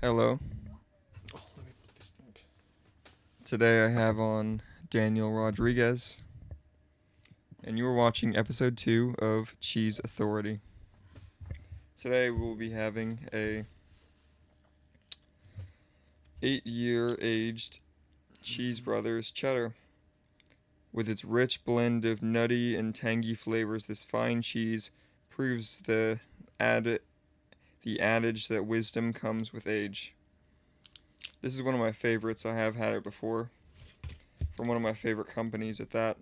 Hello. Let me put this thing. Today I have on Daniel Rodriguez, and you are watching episode 2 of Cheese Authority. Today we will be having a 8-year aged Cheese Brothers cheddar. With its rich blend of nutty and tangy flavors, this fine cheese proves the adage that wisdom comes with age. This is one of my favorites. I have had it before from one of my favorite companies at that.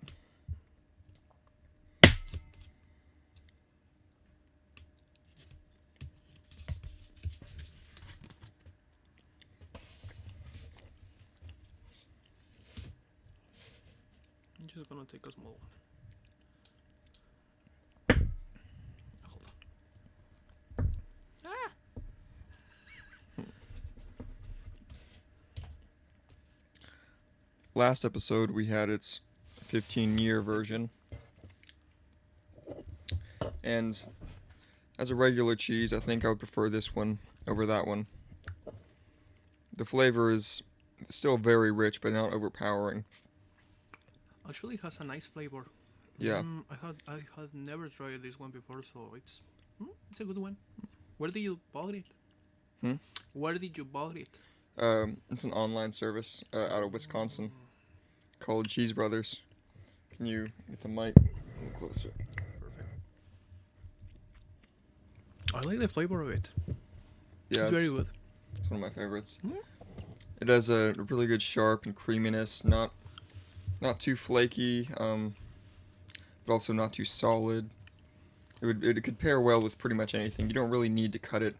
I'm just gonna take a small one. Hold on. Ah! Last episode we had its 15-year version, and as a regular cheese, I think I would prefer this one over that one. The flavor is still very rich, but not overpowering. Actually, it has a nice flavor. Yeah. I had never tried this one before, so it's a good one. Where did you bought it? Hmm? Where did you bought it? It's an online service out of Wisconsin called Cheese Brothers. Can you get the mic a little closer? Perfect. I like the flavor of it. Yeah, It's very good. it's one of my favorites. Mm. It has a really good sharp and creaminess, not too flaky, but also not too solid. It could pair well with pretty much anything. You don't really need to cut it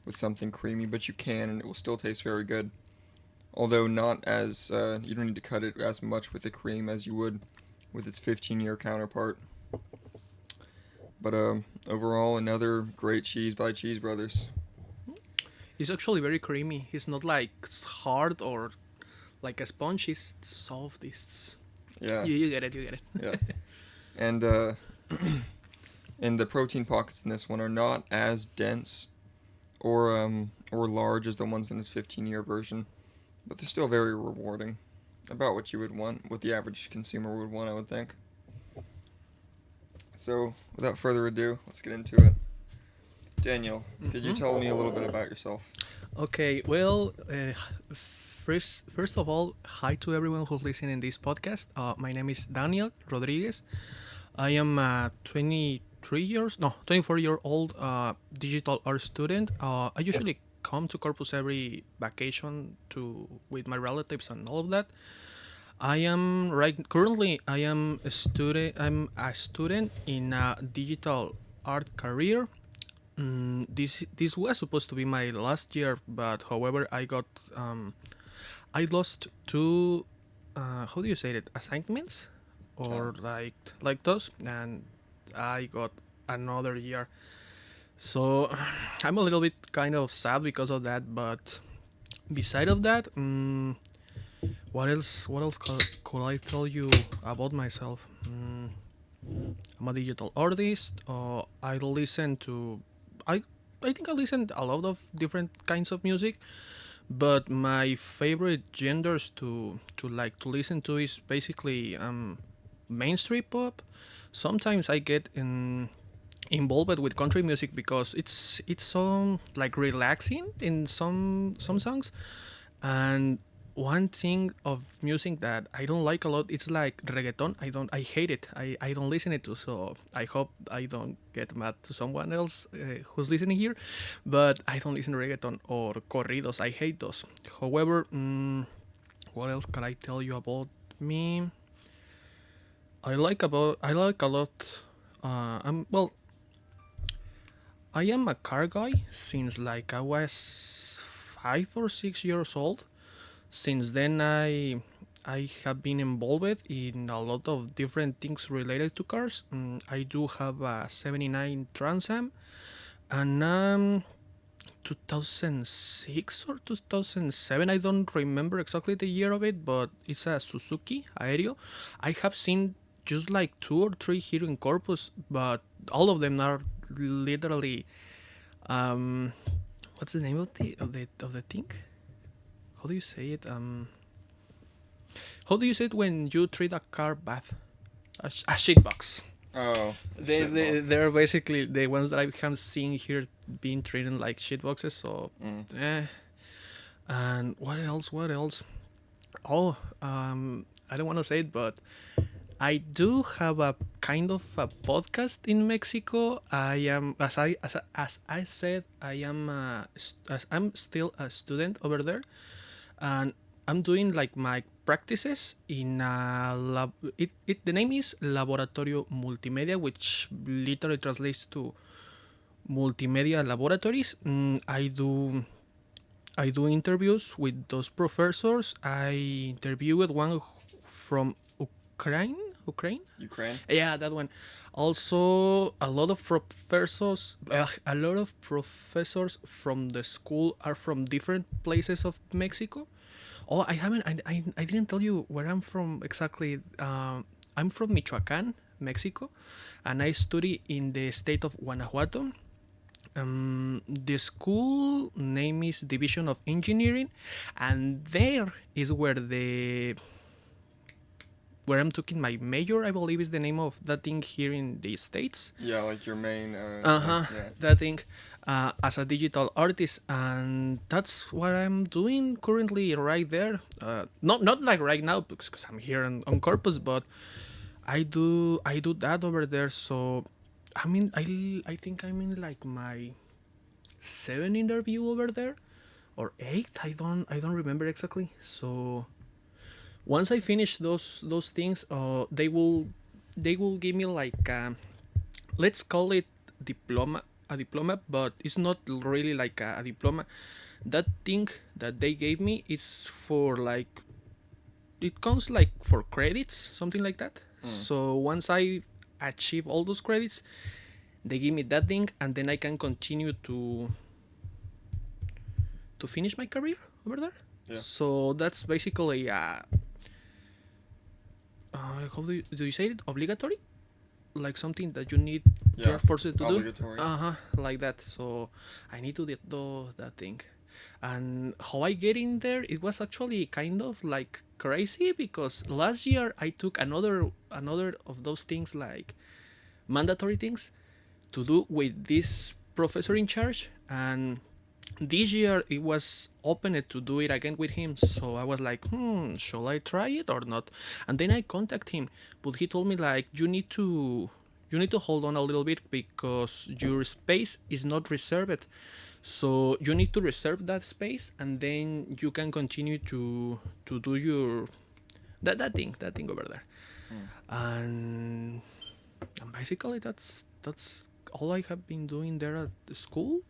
with something creamy, but you can, and it will still taste very good. Although not as you don't need to cut it as much with the cream as you would with its 15-year counterpart. But overall, another great cheese by Cheese Brothers. It's actually very creamy. It's not like hard or like a sponge. It's soft. It's Yeah, you get it. You get it. yeah. And and the protein pockets in this one are not as dense or large as the ones in its 15-year version, but they're still very rewarding. About what you would want, what the average consumer would want, I would think. So, without further ado, let's get into it. Daniel, could you tell me a little bit about yourself? Okay, well, first of all, hi to everyone who's listening in this podcast. My name is Daniel Rodriguez. I am a 24-year-old digital art student. I usually come to Corpus every vacation to with my relatives and all of that. I am a student. I'm a student in a digital art career. This was supposed to be my last year, but however, I lost two. How do you say it? Assignments, or like those, and I got another year. So I'm a little bit kind of sad because of that. But beside of that, what else? What else could I tell you about myself? I'm a digital artist. I listen to. I I think I listen a lot of different kinds of music, but my favorite genders to listen to is basically mainstream pop. Sometimes I get involved with country music because it's so like relaxing in some songs. And one thing of music that I don't like a lot, it's like reggaeton. I hate it. I don't listen it to. So I hope I don't get mad to someone else who's listening here, but I don't listen to reggaeton or corridos. I hate those. However, what else can I tell you about me? I like a lot. I'm well. I am a car guy since like I was 5 or 6 years old. Since then, I have been involved in a lot of different things related to cars. I do have a '79 Trans Am, and 2006 or 2007. I don't remember exactly the year of it, but it's a Suzuki Aereo. I have seen just like two or three here in Corpus, but all of them are literally um, what's the name of the thing? How do you say it? How do you say it when you treat a car bad? A shit box. Oh, They're basically the ones that I have seen here being treated like shit boxes. So, eh. And what else? What else? Oh, I don't want to say it, but I do have a kind of a podcast in Mexico. I am, as I said, as I'm still a student over there, and I'm doing like my practices in a lab. The name is Laboratorio Multimedia, which literally translates to multimedia laboratories. I do interviews with those professors. I interviewed one from Ukraine. Ukraine. Ukraine. Yeah, that one. Also, a lot of professors from the school are from different places of Mexico. Oh, I haven't. I didn't tell you where I'm from exactly. I'm from Michoacan, Mexico, and I study in the state of Guanajuato. The school name is Division of Engineering, and there is where I'm taking my major. I believe is the name of that thing here in the States. Yeah, like your main. Yeah. That thing. As a digital artist, and that's what I'm doing currently right there. Not like right now because I'm here on Corpus, but I do that over there. So I mean I think I'm in like my 7 interview over there or 8. I don't remember exactly. So once I finish those things, they will give me like let's call it diploma a diploma, but it's not really like a diploma. That thing that they gave me is for like it comes like for credits, something like that. So once I achieve all those credits, they give me that thing, and then I can continue to finish my career over there. Yeah. So that's basically how do you say it? Obligatory, like something that you need. Yeah. You're forced to Obligatory. do. Like that. So I need to do that thing. And how I get in there, it was actually kind of like crazy because last year I took another of those things like mandatory things to do with this professor in charge, and this year it was opened to do it again with him. So I was like, shall I try it or not? And then I contacted him, but he told me like you need to hold on a little bit because your space is not reserved. So you need to reserve that space, and then you can continue to do your that thing over there. And basically that's all I have been doing there at the school.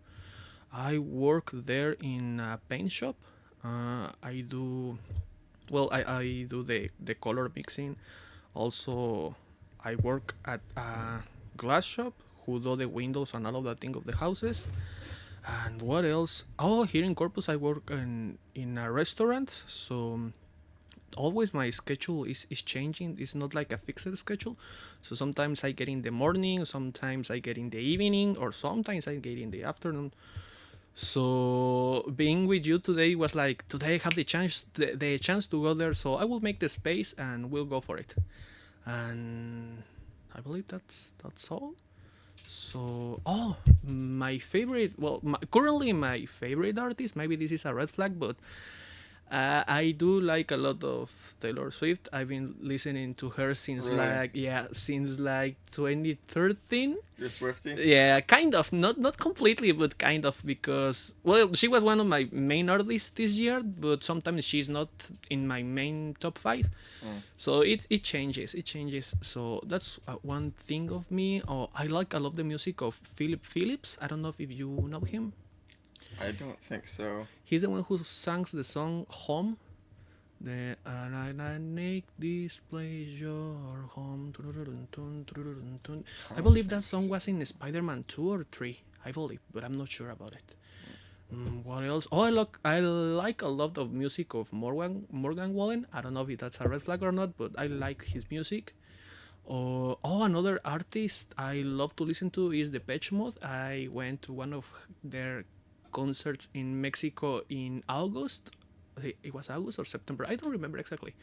I work there in a paint shop. I do I do the color mixing. Also, I work at a glass shop who do the windows and all of that thing of the houses. And what else? Oh, here in Corpus, I work in a restaurant. So always my schedule is changing. It's not like a fixed schedule. So sometimes I get in the morning, sometimes I get in the evening, or sometimes I get in the afternoon. So being with you today was like today I have the chance to go there, so I will make the space and we'll go for it. And I believe that's all. So my favorite, currently my favorite artist, maybe this is a red flag, but I do like a lot of Taylor Swift. I've been listening to her since Really? since like 2013. You're Swifty? Yeah, kind of, not completely, but kind of, because she was one of my main artists this year, but sometimes she's not in my main top 5. So it changes. So that's one thing of me. I like a lot the music of Philip Phillips. I don't know if you know him. I don't think so. He's the one who sings the song Home. The and I make this place your home. I believe that song was in Spider-Man 2 or 3. I believe, but I'm not sure about it. What else? Oh, I like a lot of music of Morgan Wallen. I don't know if that's a red flag or not, but I like his music. Another artist I love to listen to is Depeche Mode. I went to one of their concerts in Mexico in August. It was August or September. I don't remember exactly,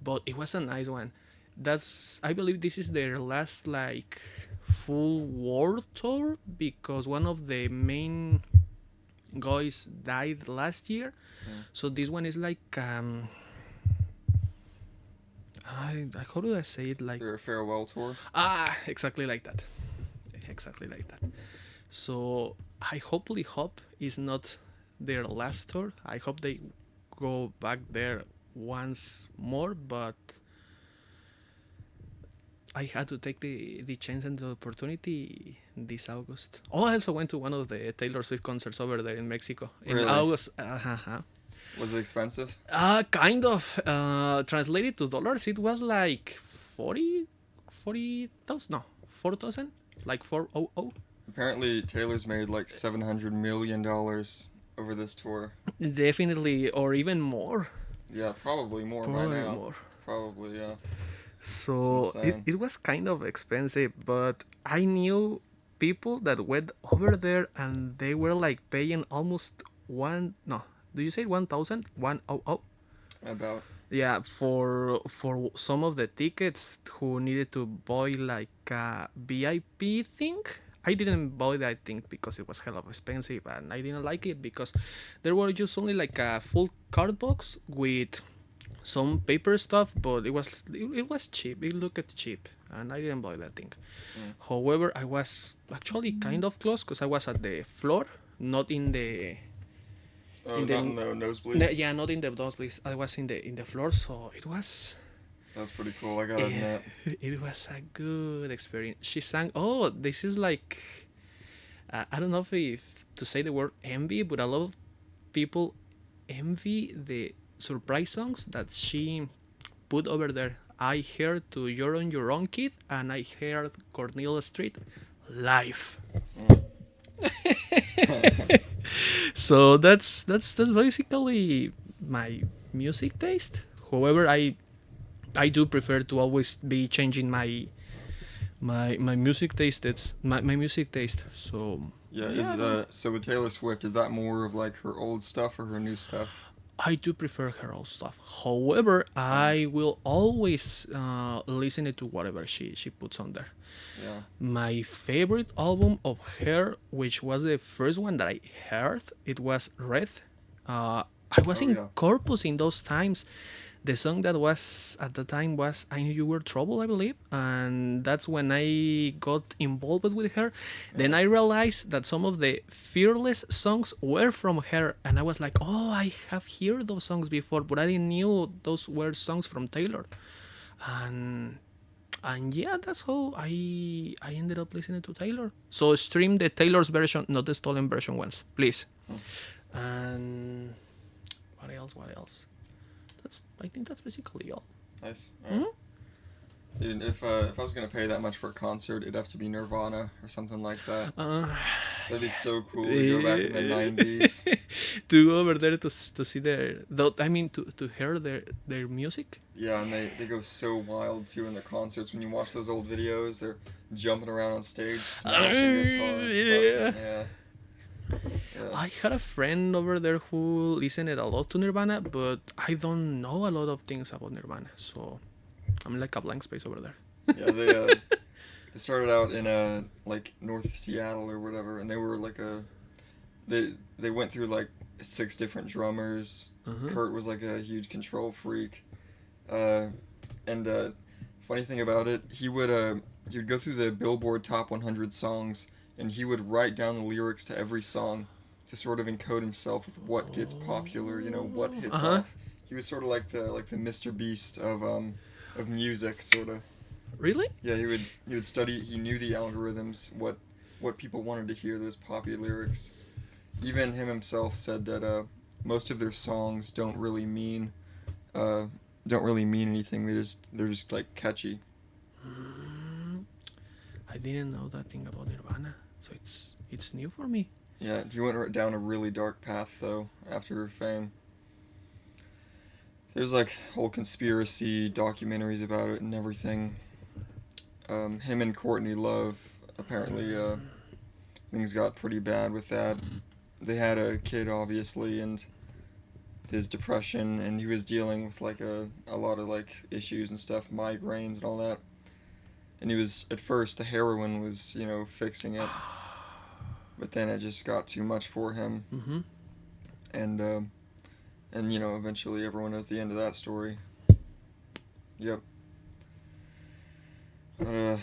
but it was a nice one. That's I believe this is their last like full world tour because one of the main guys died last year. Mm. So this one is like how do I say it like Their farewell tour. exactly like that, exactly like that. So I hopefully hope it's not their last tour. I hope they go back there once more, but I had to take the chance and the opportunity this August. Oh, I also went to one of the Taylor Swift concerts over there in Mexico in Really? August. Was it expensive? Kind of. Translated to dollars, it was like 40,000. No, 4,000. Like 400. Apparently, Taylor's made like $700 million over this tour. Definitely, or even more. Yeah, probably more by Probably now. more. Probably, yeah. So insane. it was kind of expensive, but I knew people that went over there and they were like paying almost one. No, did you say 1,000? 100? About. Yeah, for some of the tickets who needed to buy like a VIP thing. I didn't buy that thing because it was hell of expensive and I didn't like it because there were just only like a full card box with some paper stuff, but it was cheap. It looked cheap, and I didn't buy that thing. Mm. However, I was actually kind of close because I was at the floor, not in the Oh, the not in the nosebleeds? yeah, not in the nosebleeds. I was in the floor, so it was That's pretty cool, I gotta admit. it was a good experience. She sang. Oh, this is like I don't know if to say the word envy, but a lot of people envy the surprise songs that she put over there. I heard to You're on Your Own Kid and I heard Cornelia Street live. Mm. So that's basically my music taste. However, I do prefer to always be changing my music taste. It's my music taste. So Yeah, yeah, so with Taylor Swift, is that more of like her old stuff or her new stuff? I do prefer her old stuff. However, Same. I will always listen to whatever she puts on there. Yeah. My favorite album of her, which was the first one that I heard, it was Red. I was Oh in yeah. Corpus in those times. The song that was at the time was I Knew You Were Trouble, I believe, and that's when I got involved with her. Then I realized that some of the Fearless songs were from her, and I was like, oh, I have heard those songs before, but I didn't knew those were songs from Taylor. And yeah, that's how I ended up listening to Taylor. So stream the Taylor's version, not the stolen version ones, please. Mm. And what else? What else? I think that's basically all. Nice. Alright. Dude, if I was gonna pay that much for a concert, it'd have to be Nirvana or something like that. That'd be so cool to go back in the 90s. To go over there to see to hear their music. Yeah, and they go so wild too in their concerts. When you watch those old videos, they're jumping around on stage, smashing guitars. Yeah. Yeah. Yeah. I had a friend over there who listened a lot to Nirvana, but I don't know a lot of things about Nirvana, so I'm like a blank space over there. Yeah, they started out in like North Seattle or whatever, and they were like they went through like 6 different drummers. Kurt was like a huge control freak, and funny thing about it, he would go through the Billboard Top 100 songs, and he would write down the lyrics to every song to sort of encode himself with what gets popular, what hits off. He was sort of like the Mr. Beast of music, sort of. Really? Yeah, he would study. He knew the algorithms, what people wanted to hear, those poppy lyrics. Even him himself said that most of their songs don't really mean anything. They're just like catchy. I didn't know that thing about Nirvana, so it's new for me. Yeah, he went down a really dark path though after fame. There's like whole conspiracy documentaries about it and everything. Him and Courtney Love, apparently things got pretty bad with that. they had a kid obviously, and his depression, and he was dealing with like a lot of like issues and stuff, migraines and all that. And he was at first the heroin was fixing it, but then it just got too much for him, Mm-hmm. and eventually everyone knows the end of that story. Yep. But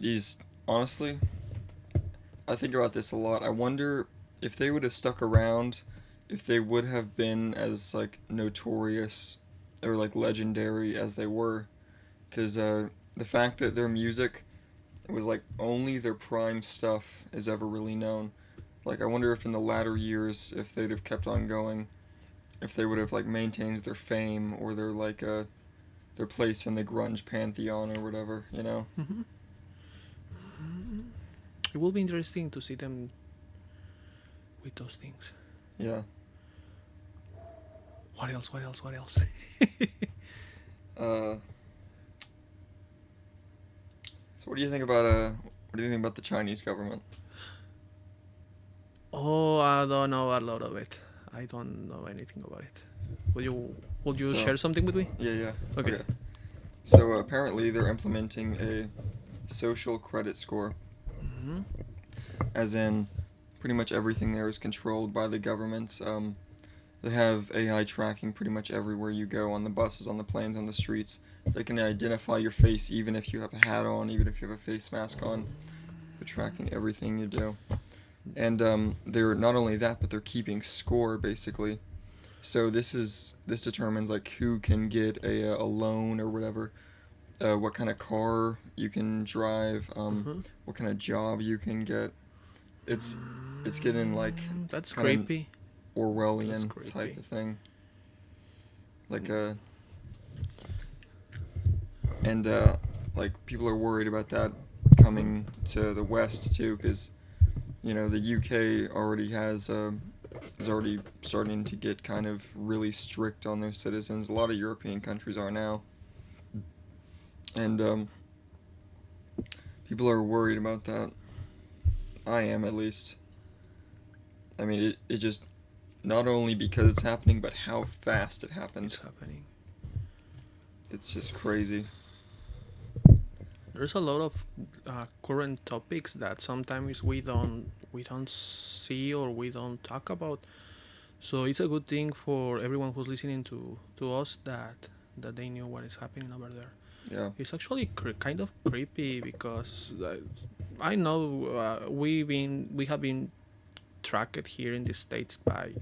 he's honestly, I think about this a lot. I wonder if they would have stuck around, if they would have been as like notorious or like legendary as they were, because the fact that their music was like only their prime stuff is ever really known. Like I wonder if in the latter years, if they'd have kept on going, if they would have like maintained their fame or their place in the grunge pantheon or whatever, you know? Mm-hmm. It will be interesting to see them with those things. Yeah. What else? What else? What else? Uh, so what do you think about the Chinese government? Oh, I don't know a lot of it. I don't know anything about it. Would you So share something with me? yeah. Okay. So apparently they're implementing a social credit score, Mm-hmm. as in pretty much everything there is controlled by the government. They have AI tracking pretty much everywhere you go, on the buses, on the planes, on the streets. They can identify your face even if you have a hat on, even if you have a face mask on. They're tracking everything you do. And they're not only that, but they're keeping score basically. So this determines like who can get a loan or whatever, what kind of car you can drive, Mm-hmm. what kind of job you can get. It's it's getting like That's kind of creepy. That's Orwellian type creepy. of thing. Like and like people are worried about that coming to the West too, because the UK already is already starting to get kind of really strict on their citizens. A lot of European countries are now, and people are worried about that. I am, at least. I mean, it just, not only because it's happening, but how fast it It's happens. happening. It's just crazy. There's a lot of current topics that sometimes we don't see or we don't talk about. So it's a good thing for everyone who's listening to us that they knew what is happening over there. Yeah. It's actually kind of creepy because I know we have been tracked here in the states by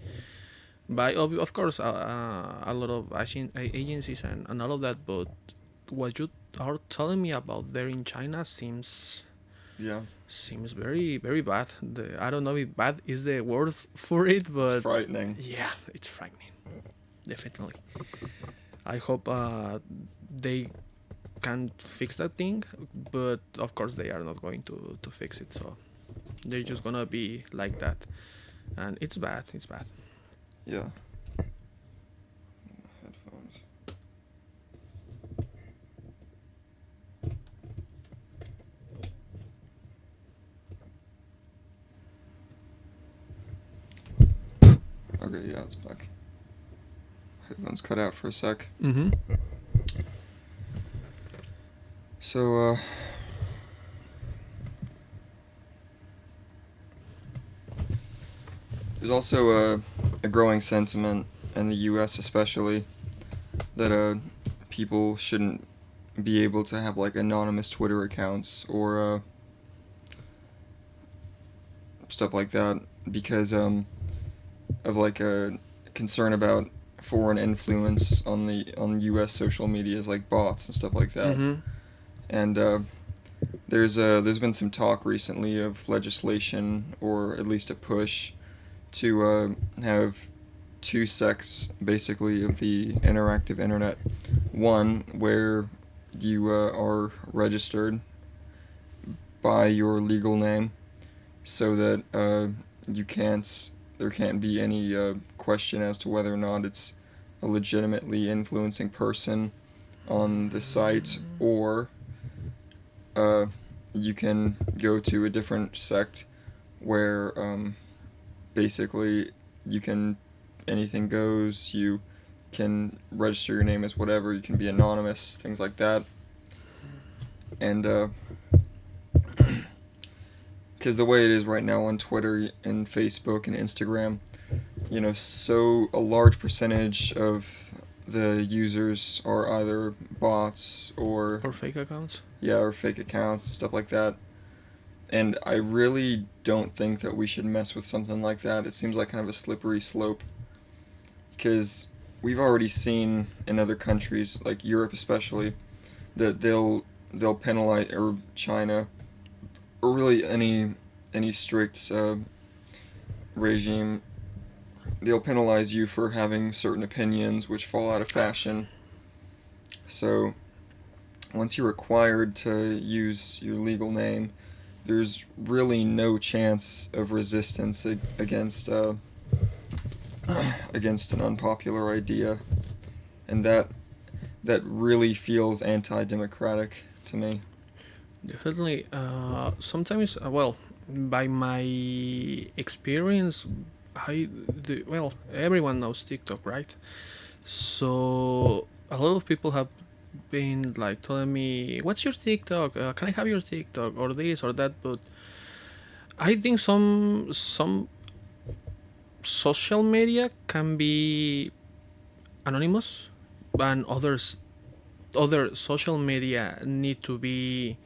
of course a lot of agencies and all of that. But what you are telling me about there in China Yeah. seems very very bad. I don't know if bad is the word for it, It's but frightening. yeah, it's frightening. Definitely. I hope they can fix that thing, but of course they are not going to fix it. So they're just gonna be like that, and it's bad. It's bad. Yeah. Headphones. Okay, yeah, it's back. Headphones cut out for a sec. Mm-hmm. So, there's also a growing sentiment in the U.S. especially that people shouldn't be able to have like anonymous Twitter accounts or stuff like that because of like a concern about foreign influence on U.S. social medias like bots and stuff like that. Mm-hmm. And there's been some talk recently of legislation or at least a push to have two sects basically of the interactive internet. One where you are registered by your legal name, so that there can't be any question as to whether or not it's a legitimately influencing person on the site, or you can go to a different sect where basically you can anything goes. You can register your name as whatever. You can be anonymous, things like that. And because the way it is right now on Twitter and Facebook and Instagram, so a large percentage of the users are either bots or fake accounts. yeah, or fake accounts, stuff like that. And I really don't think that we should mess with something like that. It seems like kind of a slippery slope because we've already seen in other countries, like Europe especially, that they'll penalize, or China, or really any strict regime. They'll penalize you for having certain opinions which fall out of fashion. So once you're required to use your legal name, there's really no chance of resistance against against an unpopular idea, and that really feels anti-democratic to me. Definitely. Sometimes, well, by my experience, everyone knows TikTok, right? So a lot of people have been like telling me, "What's your TikTok? Can I have your TikTok or this or that?" But I think some social media can be anonymous, and other social media need to be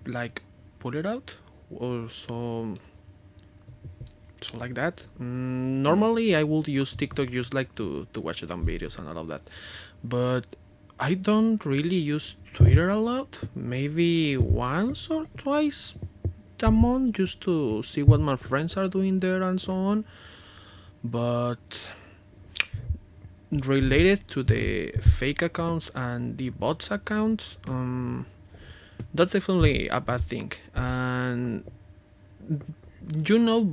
like put it out, or so like that. Normally I would use TikTok just like to watch dumb videos and all of that, but I don't really use Twitter a lot. Maybe once or twice a month just to see what my friends are doing there and so on. But related to the fake accounts and the bots accounts, that's definitely a bad thing. And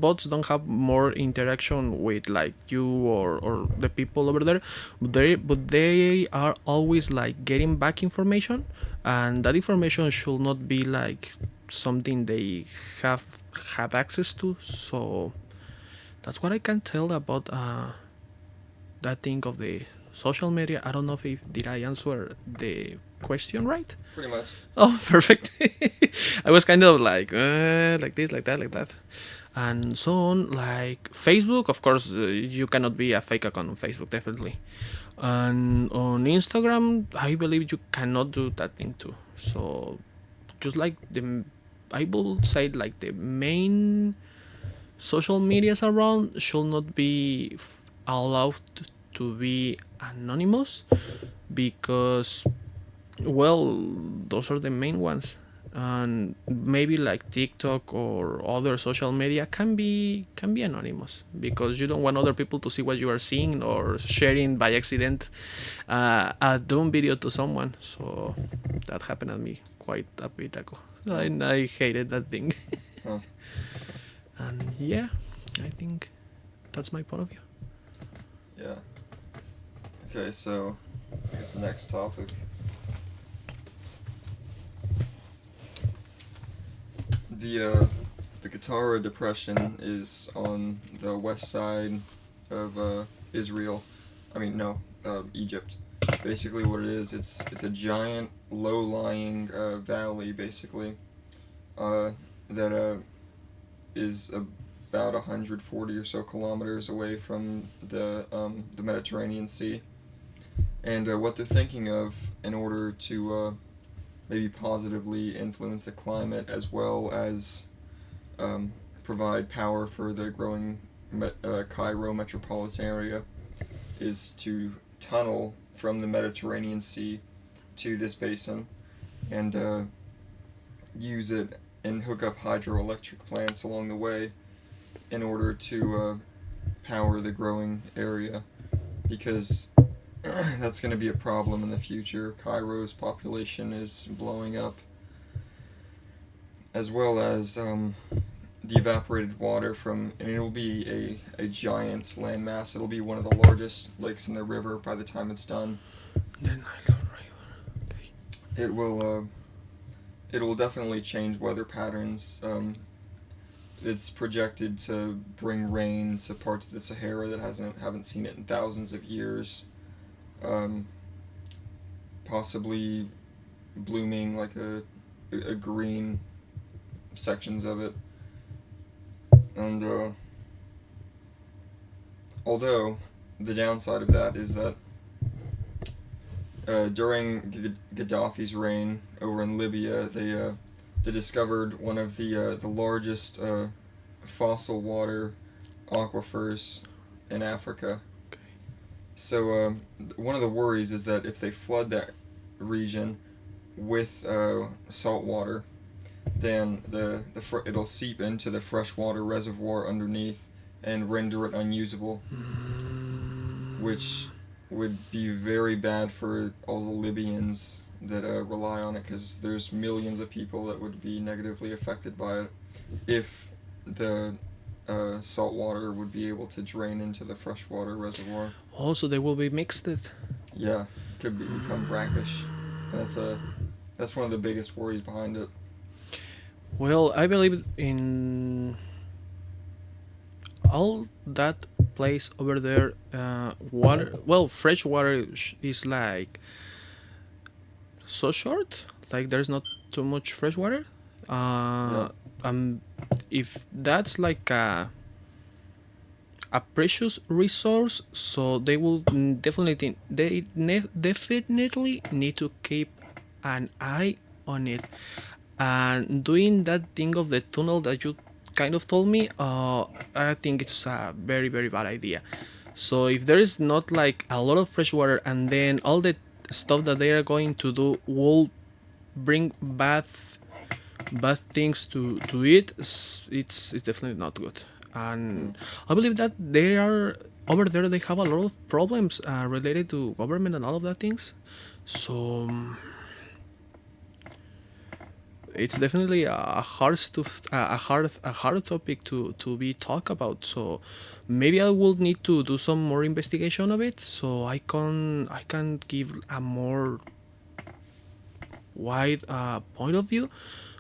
bots don't have more interaction with like you or the people over there, but they are always like getting back information, and that information should not be like something they have had access to. So that's what I can tell about that thing of the social media. I don't know if did I answer the question right. Pretty much. Oh, perfect. I was kind of like this, like that, like that, and so on. Like Facebook, of course, you cannot be a fake account on Facebook, definitely. And on Instagram, I believe you cannot do that thing too. So, just like I will say like the main social medias around should not be allowed to be anonymous, because well, those are the main ones. And maybe like TikTok or other social media can be anonymous, because you don't want other people to see what you are seeing or sharing by accident a dumb video to someone. So that happened to me quite a bit ago. I hated that thing. Huh. And yeah, I think that's my point of view. Yeah. Okay, so I guess the next topic. The Qattara Depression is on the west side of Israel. I mean, no, Egypt. Basically, what it is, it's a giant, low-lying valley, basically, that is about 140 or so kilometers away from the Mediterranean Sea. And what they're thinking of in order to maybe positively influence the climate, as well as provide power for the growing Cairo metropolitan area, is to tunnel from the Mediterranean Sea to this basin and use it and hook up hydroelectric plants along the way in order to power the growing area, because that's going to be a problem in the future. Cairo's population is blowing up, as well as the evaporated water from, and it'll be a giant landmass. It'll be one of the largest lakes in the river by the time it's done. Then I love river. It will definitely change weather patterns it's projected to bring rain to parts of the Sahara that haven't seen it in thousands of years. Um, Possibly blooming like a green sections of it. And although the downside of that is that during Gaddafi's reign over in Libya, they discovered one of the largest fossil water aquifers in Africa. So one of the worries is that if they flood that region with salt water, then it'll seep into the freshwater reservoir underneath and render it unusable, which would be very bad for all the Libyans that rely on it, because there's millions of people that would be negatively affected by it if the salt water would be able to drain into the freshwater reservoir. Also, they will be mixed. Yeah, could become brackish. And that's one of the biggest worries behind it. Well, I believe in all that place over there. Water, well, fresh water is like so short. Like there's not too much fresh water. Yeah. Um, if that's like a precious resource, so they will definitely need to keep an eye on it. And doing that thing of the tunnel that you kind of told me, I think it's a very very bad idea. So if there is not like a lot of fresh water, and then all the stuff that they are going to do will bring bad things to it, it's definitely not good. And I believe that they are over there. They have a lot of problems related to government and all of that things. So it's definitely a hard topic to be talked about. So maybe I will need to do some more investigation of it, so I can give a more wide point of view.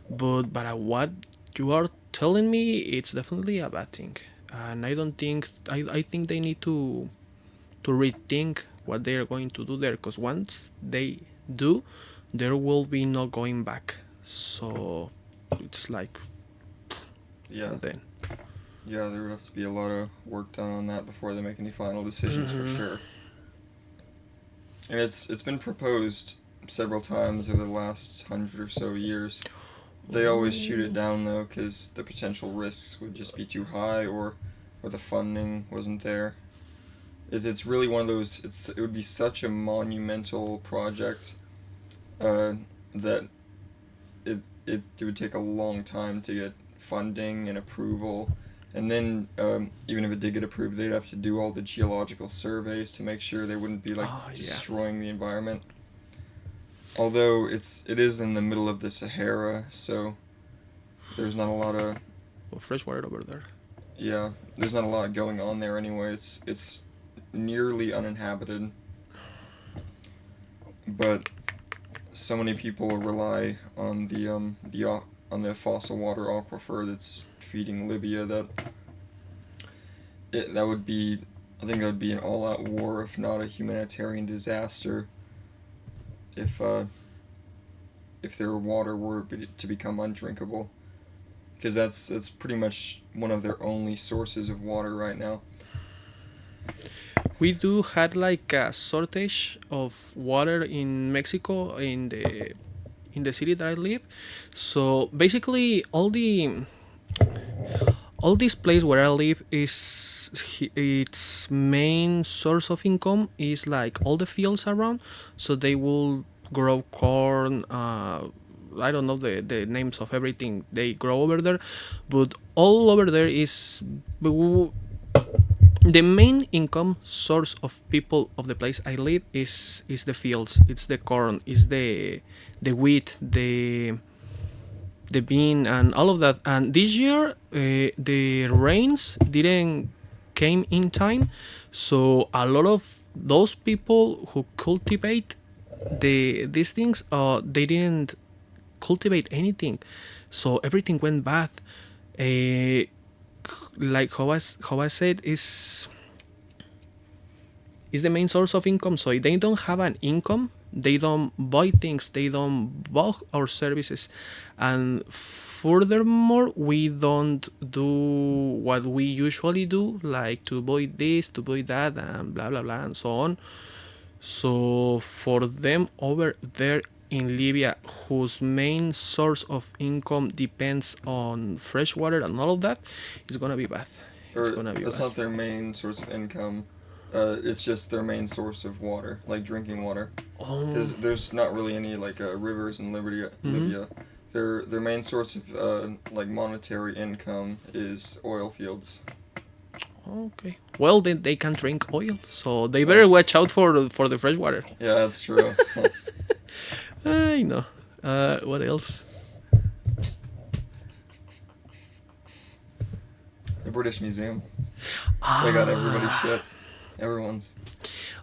But what you are telling me, it's definitely a bad thing, and I don't think I think they need to rethink what they are going to do there, because once they do, there will be no going back. So it's like, Yeah. and then Yeah, there would have to be a lot of work done on that before they make any final decisions for sure. And it's been proposed several times over the last 100 or so years. They always shoot it down though, because the potential risks would just be too high, or the funding wasn't there. It's really one of those. It would be such a monumental project that it would take a long time to get funding and approval. And then even if it did get approved, they'd have to do all the geological surveys to make sure they wouldn't be like destroying the environment. Although it is in the middle of the Sahara, so there's not a lot of fresh water over there. yeah, there's not a lot going on there anyway. It's nearly uninhabited, but so many people rely on the fossil water aquifer that's feeding Libya that that would be, I think that would be an all-out war, if not a humanitarian disaster, if their water were to become undrinkable, because that's pretty much one of their only sources of water right now. We do had like a shortage of water in Mexico, in the city that I live. So basically, all this place where I live is its main source of income is like all the fields around. So they will grow corn. I don't know the names of everything they grow over there, but all over there is the main income source of people of the place I live is the fields. It's the corn, is the wheat, the bean, and all of that. And this year, the rains didn't came in time, so a lot of those people who cultivate these things, they didn't cultivate anything, so everything went bad. Uh, like how I said, is the main source of income. So if they don't have an income, they don't buy things, they don't buy our services, and furthermore, we don't do what we usually do, like to buy this, to buy that, and blah blah blah, and so on. So for them over there in Libya, whose main source of income depends on fresh water and all of that, it's gonna be bad. It's Or gonna be that's bad. not their main source of income. It's just their main source of water, like drinking water. Oh. Because there's not really any like rivers in Libya. Mhm. Libya. Their main source of like monetary income is oil fields. Okay. Well, then they can drink oil, so they better watch out for the fresh water. Yeah, that's true. I know. What else? The British Museum. They got everybody's shit. Everyone's.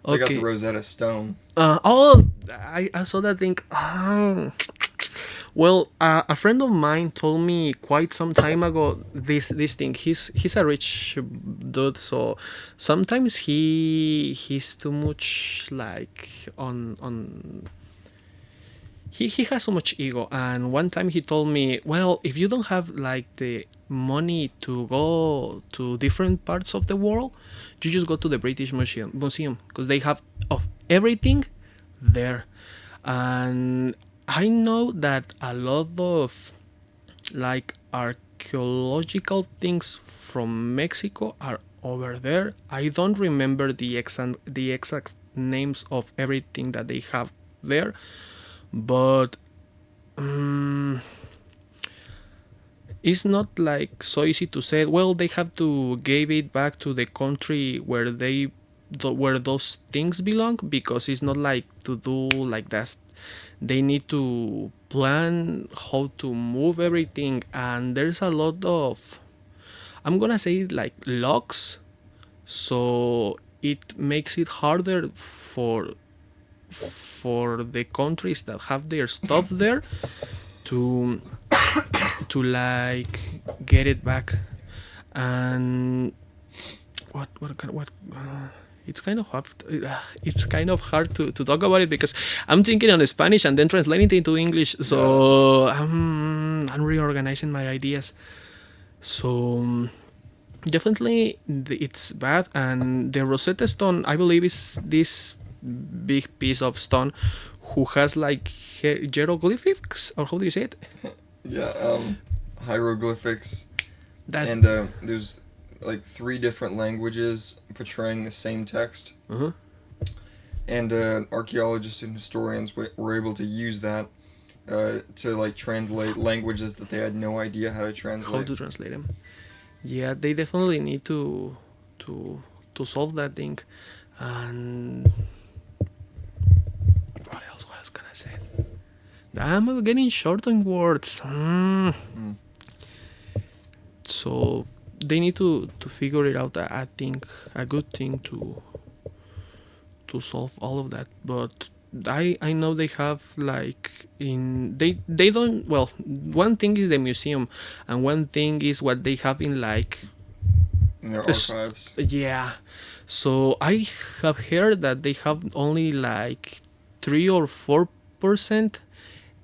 They got the Okay. Rosetta Stone. I saw that thing. Well, a friend of mine told me quite some time ago this thing. He's a rich dude, so sometimes he's too much like on he has so much ego. And one time he told me, well, if you don't have like the money to go to different parts of the world, you just go to the British Museum, because they have of everything there. And I know that a lot of like archaeological things from Mexico are over there. I don't remember the exact names of everything that they have there, but um, it's not like so easy to say. Well, they have to give it back to the country where those things belong, because it's not like to do like that. They need to plan how to move everything, and there's a lot of, I'm gonna say, like locks, so it makes it harder for the countries that have their stuff there to like get it back. And what it's kind of hard. It's kind of hard to talk about it, because I'm thinking on Spanish and then translating it into English. So I'm reorganizing my ideas. So definitely it's bad. And the Rosetta Stone, I believe, is this big piece of stone who has like hieroglyphics, or how do you say it? Yeah, hieroglyphics. That. And there's like 3 different languages portraying the same text. Uh-huh. And archaeologists and historians were able to use that to like translate languages that they had no idea how to How translate. to translate them? Yeah, they definitely need to to solve that thing. And what else? What else can I say? I'm getting short on words. So they need to figure it out. I think a good thing to solve all of that. But I know they have like they don't, well, one thing is the museum, and one thing is what they have in like In their s- archives. yeah. So I have heard that they have only like 3 or 4%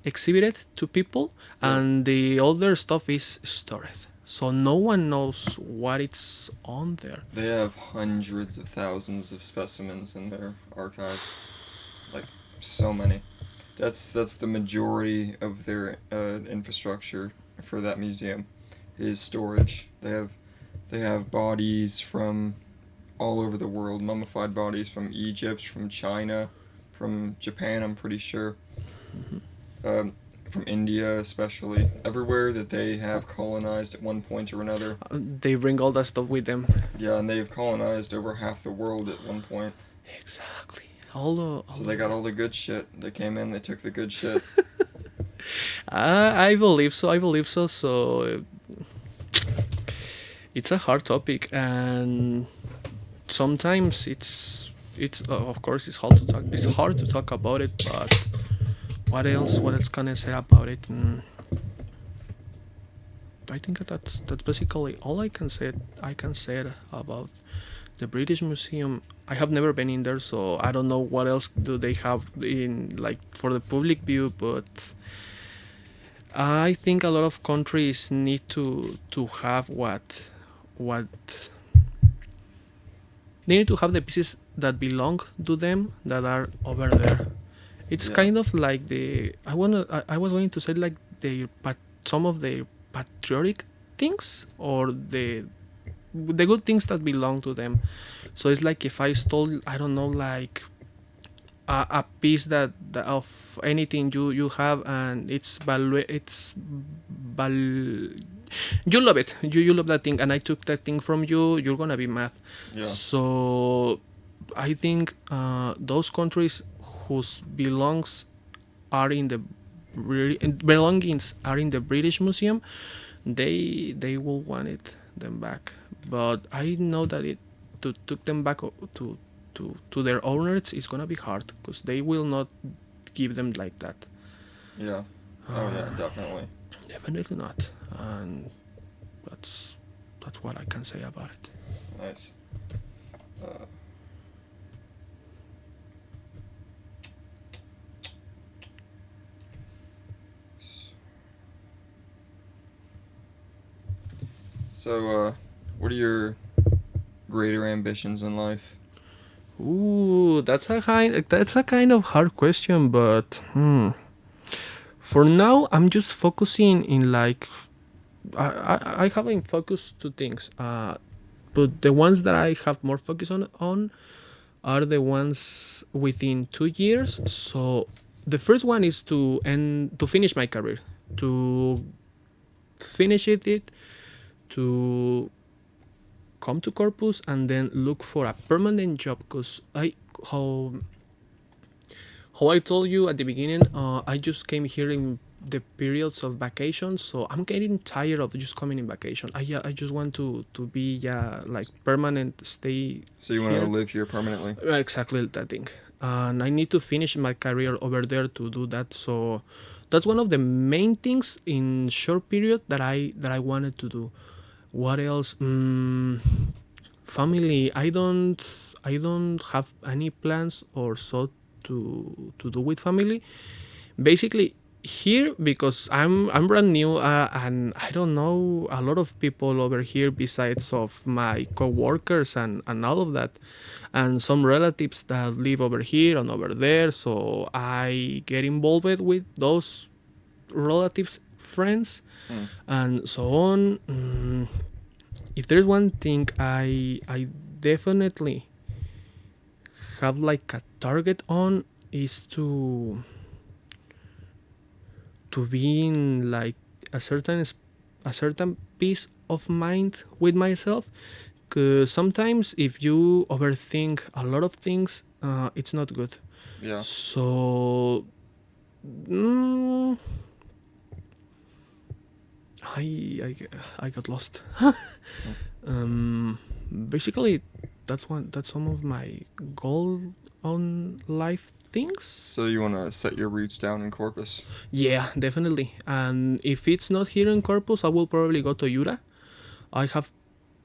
exhibited to people, Yeah. and the other stuff is stored. So no one knows what it's on there. They have hundreds of thousands of specimens in their archives. Like, so many. That's the majority of their infrastructure for that museum is storage. They have bodies from all over the world, mummified bodies from Egypt, from China, from Japan, I'm pretty sure. Um, from India especially. Everywhere that they have colonized at one point or another. They bring all that stuff with them. Yeah, and they've colonized over half the world at one point. Exactly. All So they got all the good shit. They came in, they took the good shit. I believe so. I believe so. So it's a hard topic, and sometimes it's of course it's hard to talk. It's hard to talk about it, but what else? What else can I say about it? I think that's basically all I can say about the British Museum. I have never been in there, so I don't know what else do they have in like for the public view. But I think a lot of countries need to have what they need to have the pieces that belong to them that are over there. It's Yeah. kind of like the I was going to say like some of the patriotic things or the good things that belong to them. So it's like if I stole, I don't know, like a piece that of anything you have, and you love it, you love that thing, and I took that thing from you, you're gonna be mad. Yeah. So I think those countries whose belongings are in the British Museum, they will want them back. But I know that it to took them back to their owners is gonna be hard because they will not give them like that. Yeah. Oh yeah, definitely. Definitely not. And that's what I can say about it. Nice. So, what are your greater ambitions in life? Ooh, that's a kind of hard question, but for now I'm just focusing in like I haven't focused two things. But the ones that I have more focus on are the ones within 2 years. So the first one is to finish my career, to finish it, to come to Corpus and then look for a permanent job. Because how I told you at the beginning, I just came here in the periods of vacation, so I'm getting tired of just coming in vacation. I just want to be like permanent stay. So you want to here. live here permanently? Exactly that thing, and I need to finish my career over there to do that. So that's one of the main things in short period that I wanted to do. What else? Family. I don't have any plans or so to do with family. Basically here because I'm brand new and I don't know a lot of people over here besides of my coworkers and all of that, and some relatives that live over here and over there. So I get involved with those relatives, friends, and so on. If there's one thing I definitely have like a target on is to be in like a certain peace of mind with myself, because sometimes if you overthink a lot of things, it's not good. Yeah. So I got lost. Basically that's some of my goal on life things. So you want to set your roots down in Corpus? Yeah, definitely. And if it's not here in Corpus, I will probably go to Utah. I have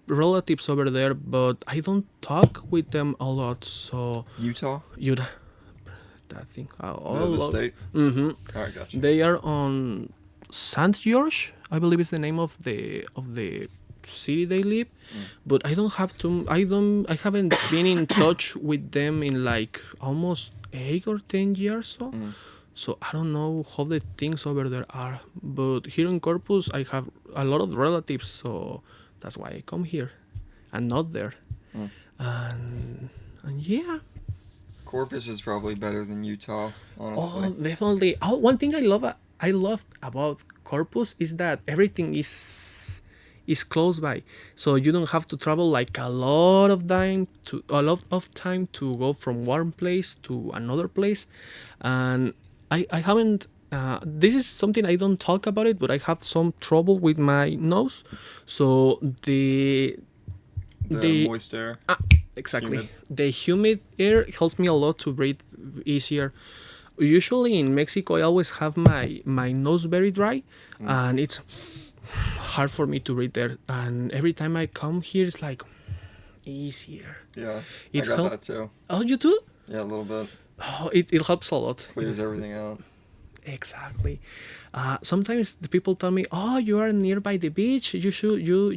relatives over there, but I don't talk with them a lot. So Utah? Utah, that thing. The state? Mm-hmm. Alright, gotcha. They are on St. George, I believe is the name of the city they live. But I haven't been in touch with them in like almost 8 or 10 years. So I don't know how the things over there are. But here in Corpus, I have a lot of relatives, so that's why I come here and not there. And yeah. Corpus is probably better than Utah, honestly. Oh, definitely. Oh, one thing I loved about Corpus is that everything is close by, so you don't have to travel like a lot of time to go from one place to another place. And I haven't. This is something I don't talk about it, but I have some trouble with my nose, so The moist air. exactly. Humid. The humid air helps me a lot to breathe easier. Usually in Mexico, I always have my nose very dry, and it's hard for me to read there. And every time I come here, it's like easier. Yeah, I It got help. that too. Oh, you too? Yeah, a little bit. Oh, it helps a lot. Clears everything out. Exactly. Sometimes the people tell me, "Oh, you are nearby the beach.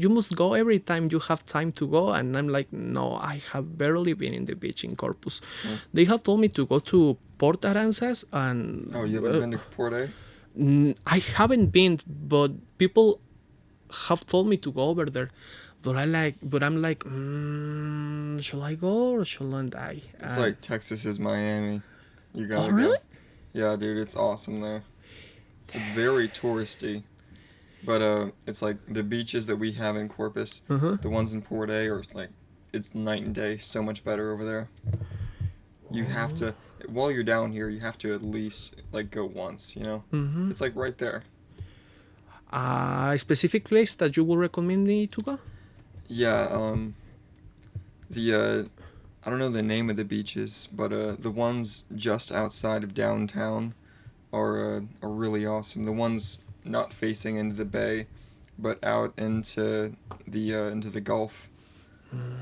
You must go every time you have time to go." And I'm like, "No, I have barely been in the beach in Corpus." Hmm. They have told me to go to Port Aransas, and Oh, you haven't been to Port A? I haven't been, but people have told me to go over there. But I'm like, shall I go or shouldn't I? It's like Texas is Miami. You Oh, gotta go. really? Yeah, dude, it's awesome there. It's very touristy, but it's like the beaches that we have in Corpus, Uh-huh. the ones in Port A are like, it's night and day. So much better over there. You have to, while you're down here, you have to at least like go once. You know, Mm-hmm. it's like right there. A specific place that you would recommend me to go? Yeah. The I don't know the name of the beaches, but the ones just outside of downtown are really awesome. The ones not facing into the bay, but out into the Gulf,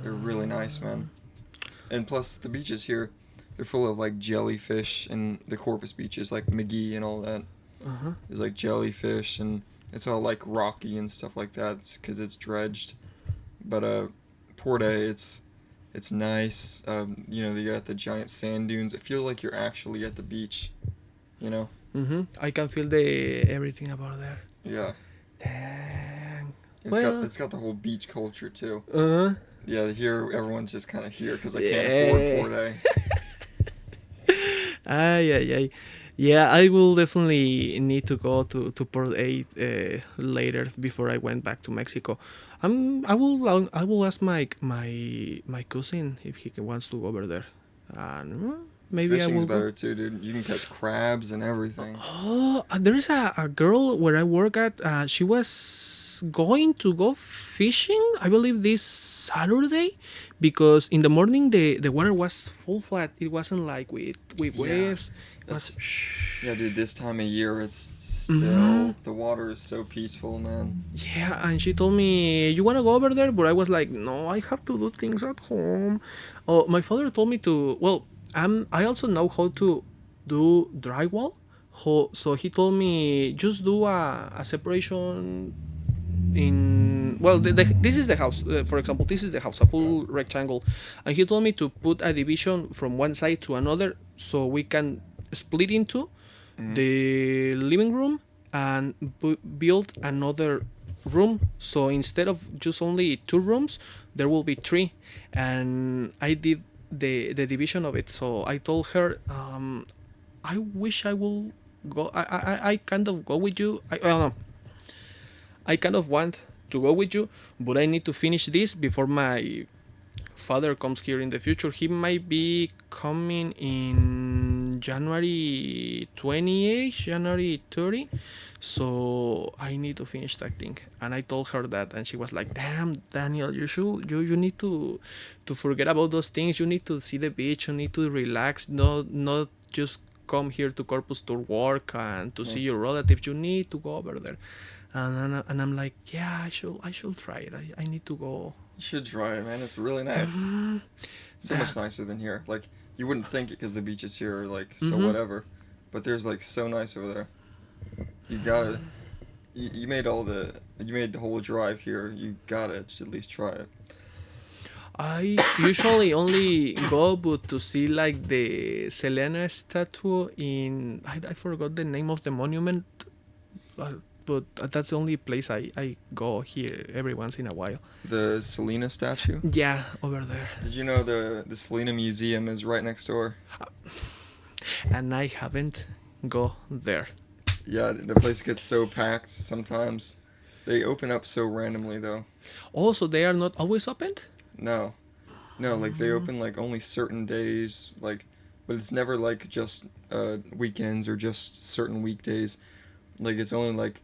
they're really nice, man. And plus the beaches here, they're full of like jellyfish, and the Corpus beaches like McGee and all that. Uh-huh. There's like jellyfish, and it's all like rocky and stuff like that because it's dredged. But Port A, it's nice. You know, you got the giant sand dunes. It feels like you're actually at the beach. You know. Mm-hmm. I can feel the everything about there. Yeah. Dang. It's got the whole beach culture too. Uh-huh. Yeah, here everyone's just kind of here because they can't Yeah. afford Port A. Ay, ay, ay. Yeah, I will definitely need to go to Port 8 later before I went back to Mexico. I will ask my cousin if he wants to go over there, and maybe I Fishing's will go. better too, dude. You can catch crabs and everything. Oh, there's a girl where I work at. She was going to go fishing, I believe, this Saturday, because in the morning the water was full flat. It wasn't like with Yeah, waves. It was, that's- Yeah, dude. This time of year, it's still Mhm. the water is so peaceful, man. yeah, and she told me, "You wanna go over there?" But I was like, "No, I have to do things at home." Oh, my father told me to. Well, I also know how to do drywall. So he told me just do a separation in. Well, this is the house. For example, this is the house, a full rectangle, and he told me to put a division from one side to another, so we can split into the living room and build another room. So instead of just only two rooms, there will be three. And I did the division of it. So I told her, I wish I will go. I kind of go with you. Well, no, I kind of want to go with you, but I need to finish this before my father comes here in the future. He might be coming in January 28th, January 30. So I need to finish that thing. And I told her that, and she was like, "Damn, Daniel, you need to forget about those things. You need to see the beach. You need to relax. Not just come here to Corpus to work and to see your relatives. You need to go over there." And I'm like, "Yeah, I should try it. I need to go." You should try it, man. It's really nice. So much nicer than here. Like you wouldn't think it because the beaches here are like so whatever, but there's like so nice over there. You gotta. You made you made the whole drive here. You gotta at least try it. I usually only go but to see like the Selena statue in I forgot the name of the monument, but that's the only place I go here every once in a while. The Selena statue. Yeah, over there. Did you know the Selena Museum is right next door? And I haven't go there. Yeah, the place gets so packed sometimes. They open up so randomly though. Also, they are not always opened. No. No, like they open like only certain days, like but it's never like just weekends or just certain weekdays. Like it's only like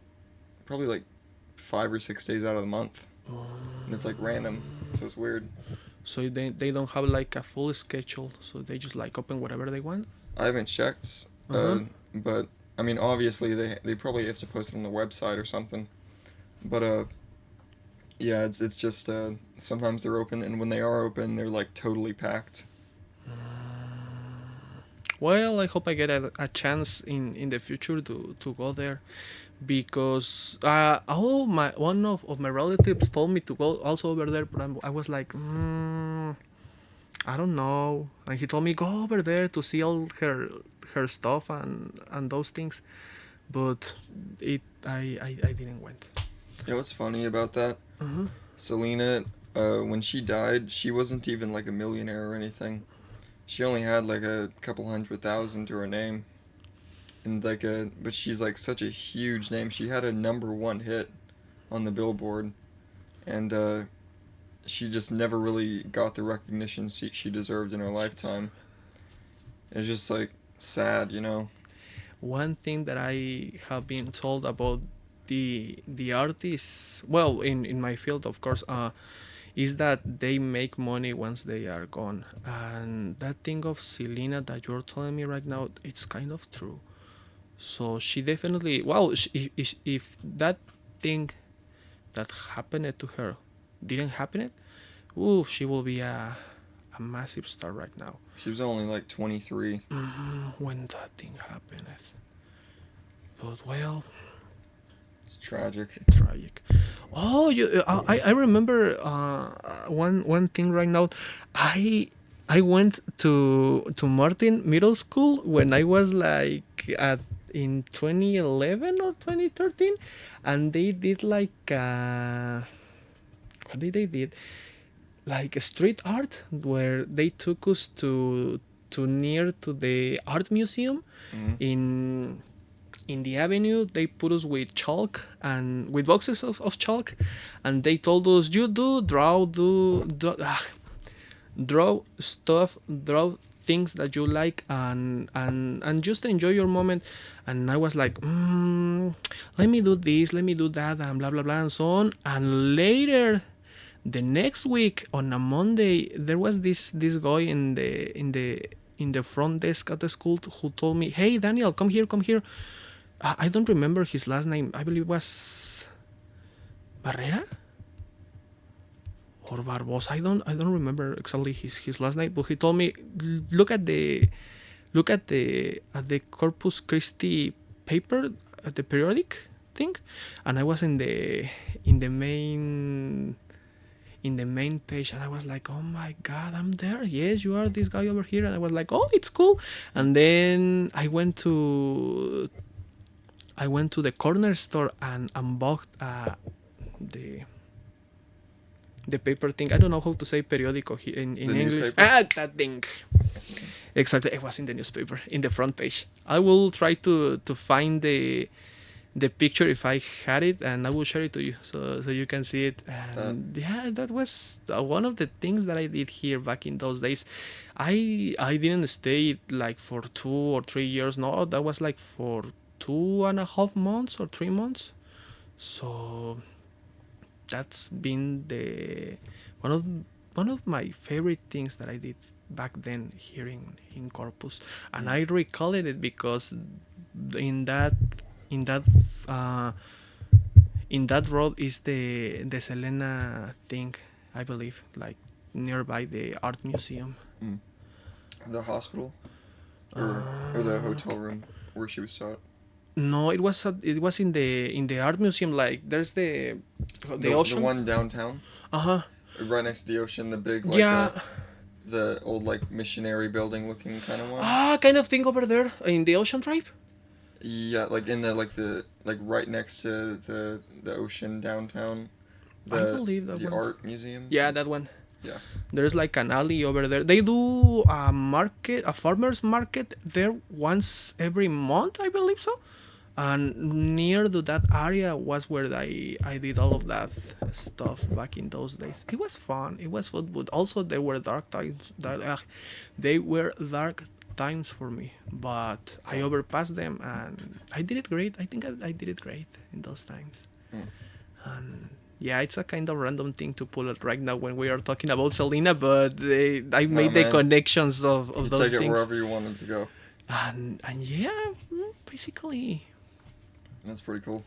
probably like 5 or 6 days out of the month. And it's like random. So it's weird. So they don't have like a full schedule. So they just like open whatever they want. I haven't checked. But I mean obviously they probably have to post it on the website or something. But Yeah, it's just sometimes they're open, and when they are open, they're like totally packed. Well, I hope I get a chance in the future to go there, because one of my relatives told me to go also over there, but I was like, I don't know, and he told me go over there to see all her stuff and those things, but I didn't went. You know what's funny about that? Uh-huh. Selena, when she died, she wasn't even like a millionaire or anything. She only had like a couple 100,000 to her name, and but she's like such a huge name. She had a number one hit on the Billboard, and she just never really got the recognition she deserved in her lifetime. It's just like sad, you know. One thing that I have been told about the artists, well, in my field, of course, is that they make money once they are gone. And that thing of Selena that you're telling me right now, it's kind of true. So she definitely, well, if that thing that happened to her didn't happen, ooh, she will be a massive star right now. She was only like 23. When that thing happened. But well, It's tragic. tragic. Oh, I remember one thing right now. I went to Martin Middle School when I was like at in 2011 or 2013, and they did like what did they did like street art where they took us to near to the art museum Mm-hmm. in the avenue. They put us with chalk and with boxes of chalk, and they told us, you draw stuff, draw things that you like, and just enjoy your moment. And I was like, let me do this, let me do that, and blah blah blah and so on. And later, the next week on a Monday, there was this guy in the front desk at the school who told me, hey Daniel, come here, come here. I don't remember his last name. I believe it was Barrera or Barbosa. I don't remember exactly his last name. But he told me, look at the Corpus Christi paper, at the periodic thing, and I was in the main page, and I was like, oh my god, I'm there. Yes, you are this guy over here. And I was like, oh, it's cool. And then I went to the corner store and bought the the paper thing. I don't know how to say periódico in The English. newspaper? That thing. Exactly. It was in the newspaper, in the front page. I will try to find the picture if I had it, and I will share it to you so you can see it. And yeah, that was one of the things that I did here back in those days. I didn't stay like for 2 or 3 years. No, that was like for 2.5 months or 3 months. So that's been the one of one of my favorite things that I did back then here in Corpus. And I recall it because in that in that uh, in that road is the Selena thing, I believe, like nearby the art museum. Mm. The hospital? Or the hotel room where she was sought? No, it was in the art museum. Like there's the The ocean. one downtown? Uh-huh. Right next to the ocean, the big, like, Yeah. The old, like, missionary building looking kind of one? Kind of thing over there in the Ocean Tribe. Yeah, like in like right next to the ocean downtown. I believe that the one. art museum? Yeah, that one. Yeah. There's like an alley over there. They do a farmer's market there once every month, I believe so. And near to that area was where I did all of that stuff back in those days. It was fun. It was fun, but also there were dark times. They were dark times for me, but I overpassed them and I did it great. I think I did it great in those times. Mm. And yeah, it's a kind of random thing to pull it right now when we are talking about Selena, but I made the man. connections of You those take it things. wherever you want them to go. And yeah, basically. That's pretty cool.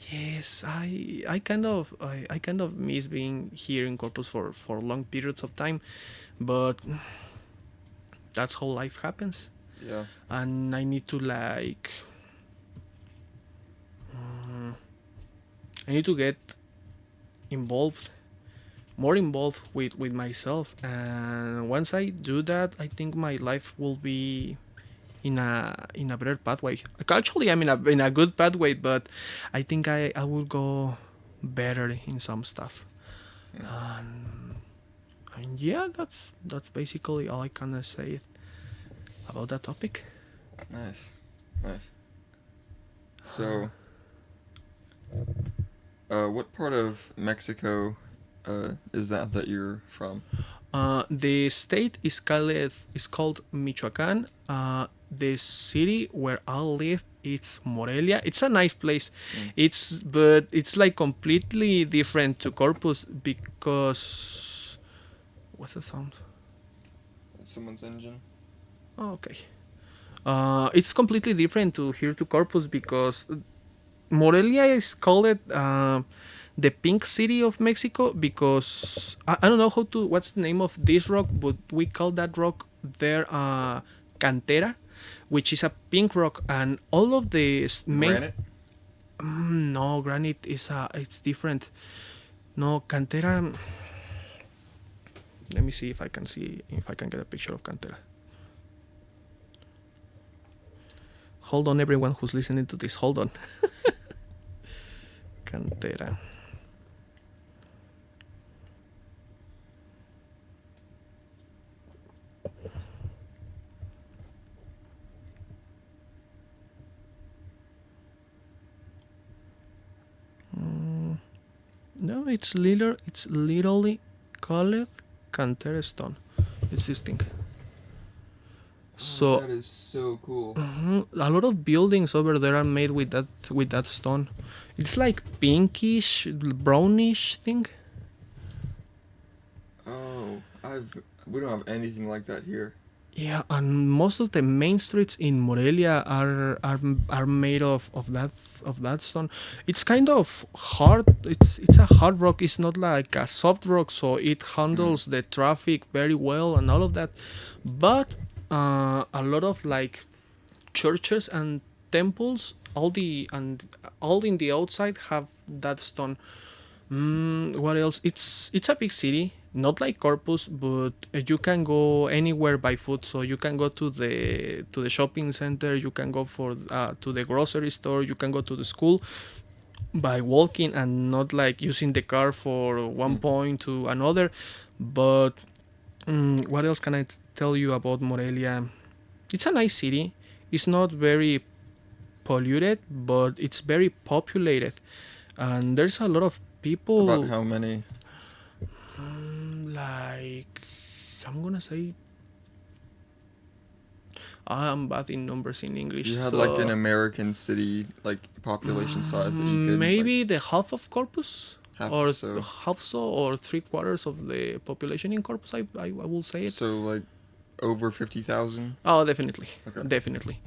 Yes, I kind of miss being here in Corpus for long periods of time, but that's how life happens, Yeah. and I need to like I need to get involved, more involved with myself, and once I do that, I think my life will be in a better pathway. Actually, I'm in a good pathway, but I think I will go better in some stuff. Hmm. And yeah, that's basically all I can say about that topic. Nice. Nice. So, what part of Mexico is that you're from? The state is called Michoacan. The city where I live, it's Morelia. It's a nice place. Mm. But it's like completely different to Corpus because what's the sound? Someone's engine? Oh, okay. It's completely different to here to Corpus because Morelia is called the pink city of Mexico because I don't know what's the name of this rock, but we call that rock there cantera, which is a pink rock, and all of the main. Granite? No, granite is it's different. No, cantera. Let me see if I can get a picture of cantera. Hold on, everyone who's listening to this. Hold on. Cantera. No, it's literally called Cantera stone. It's this thing. So that is so cool. a lot of buildings over there are made with that stone. It's like pinkish, brownish thing. Oh, we don't have anything like that here. Yeah, and most of the main streets in Morelia are made of that stone. It's kind of hard. It's a hard rock. It's not like a soft rock, so it handles the traffic very well and all of that. But a lot of like churches and temples, all in the outside have that stone. What else? It's a big city, not like Corpus, but you can go anywhere by foot. So you can go to the shopping center. You can go for to the grocery store. You can go to the school by walking and not like using the car for one point to another. But what else can I tell you about Morelia? It's a nice city. It's not very polluted, but it's very populated, and there's a lot of About people. how many? Like I'm gonna say I'm bad in numbers in English. You had so like an American city, like population size that you could maybe like, the half of Corpus, half or so. half so, or 3/4 of the population in Corpus. I will say it. So like over 50,000. Oh, definitely, Okay. definitely.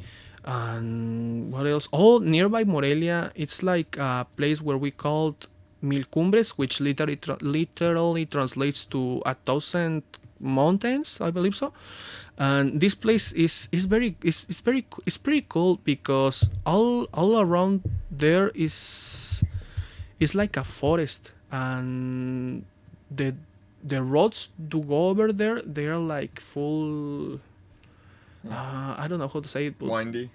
And what else? Oh, nearby Morelia, it's like a place where we called Mil Cumbres, which literally translates to 1,000 mountains, I believe so. And this place is very it's pretty cool because all around there is like a forest, and the the roads to go over there, they are like full. I don't know how to say it, but Windy.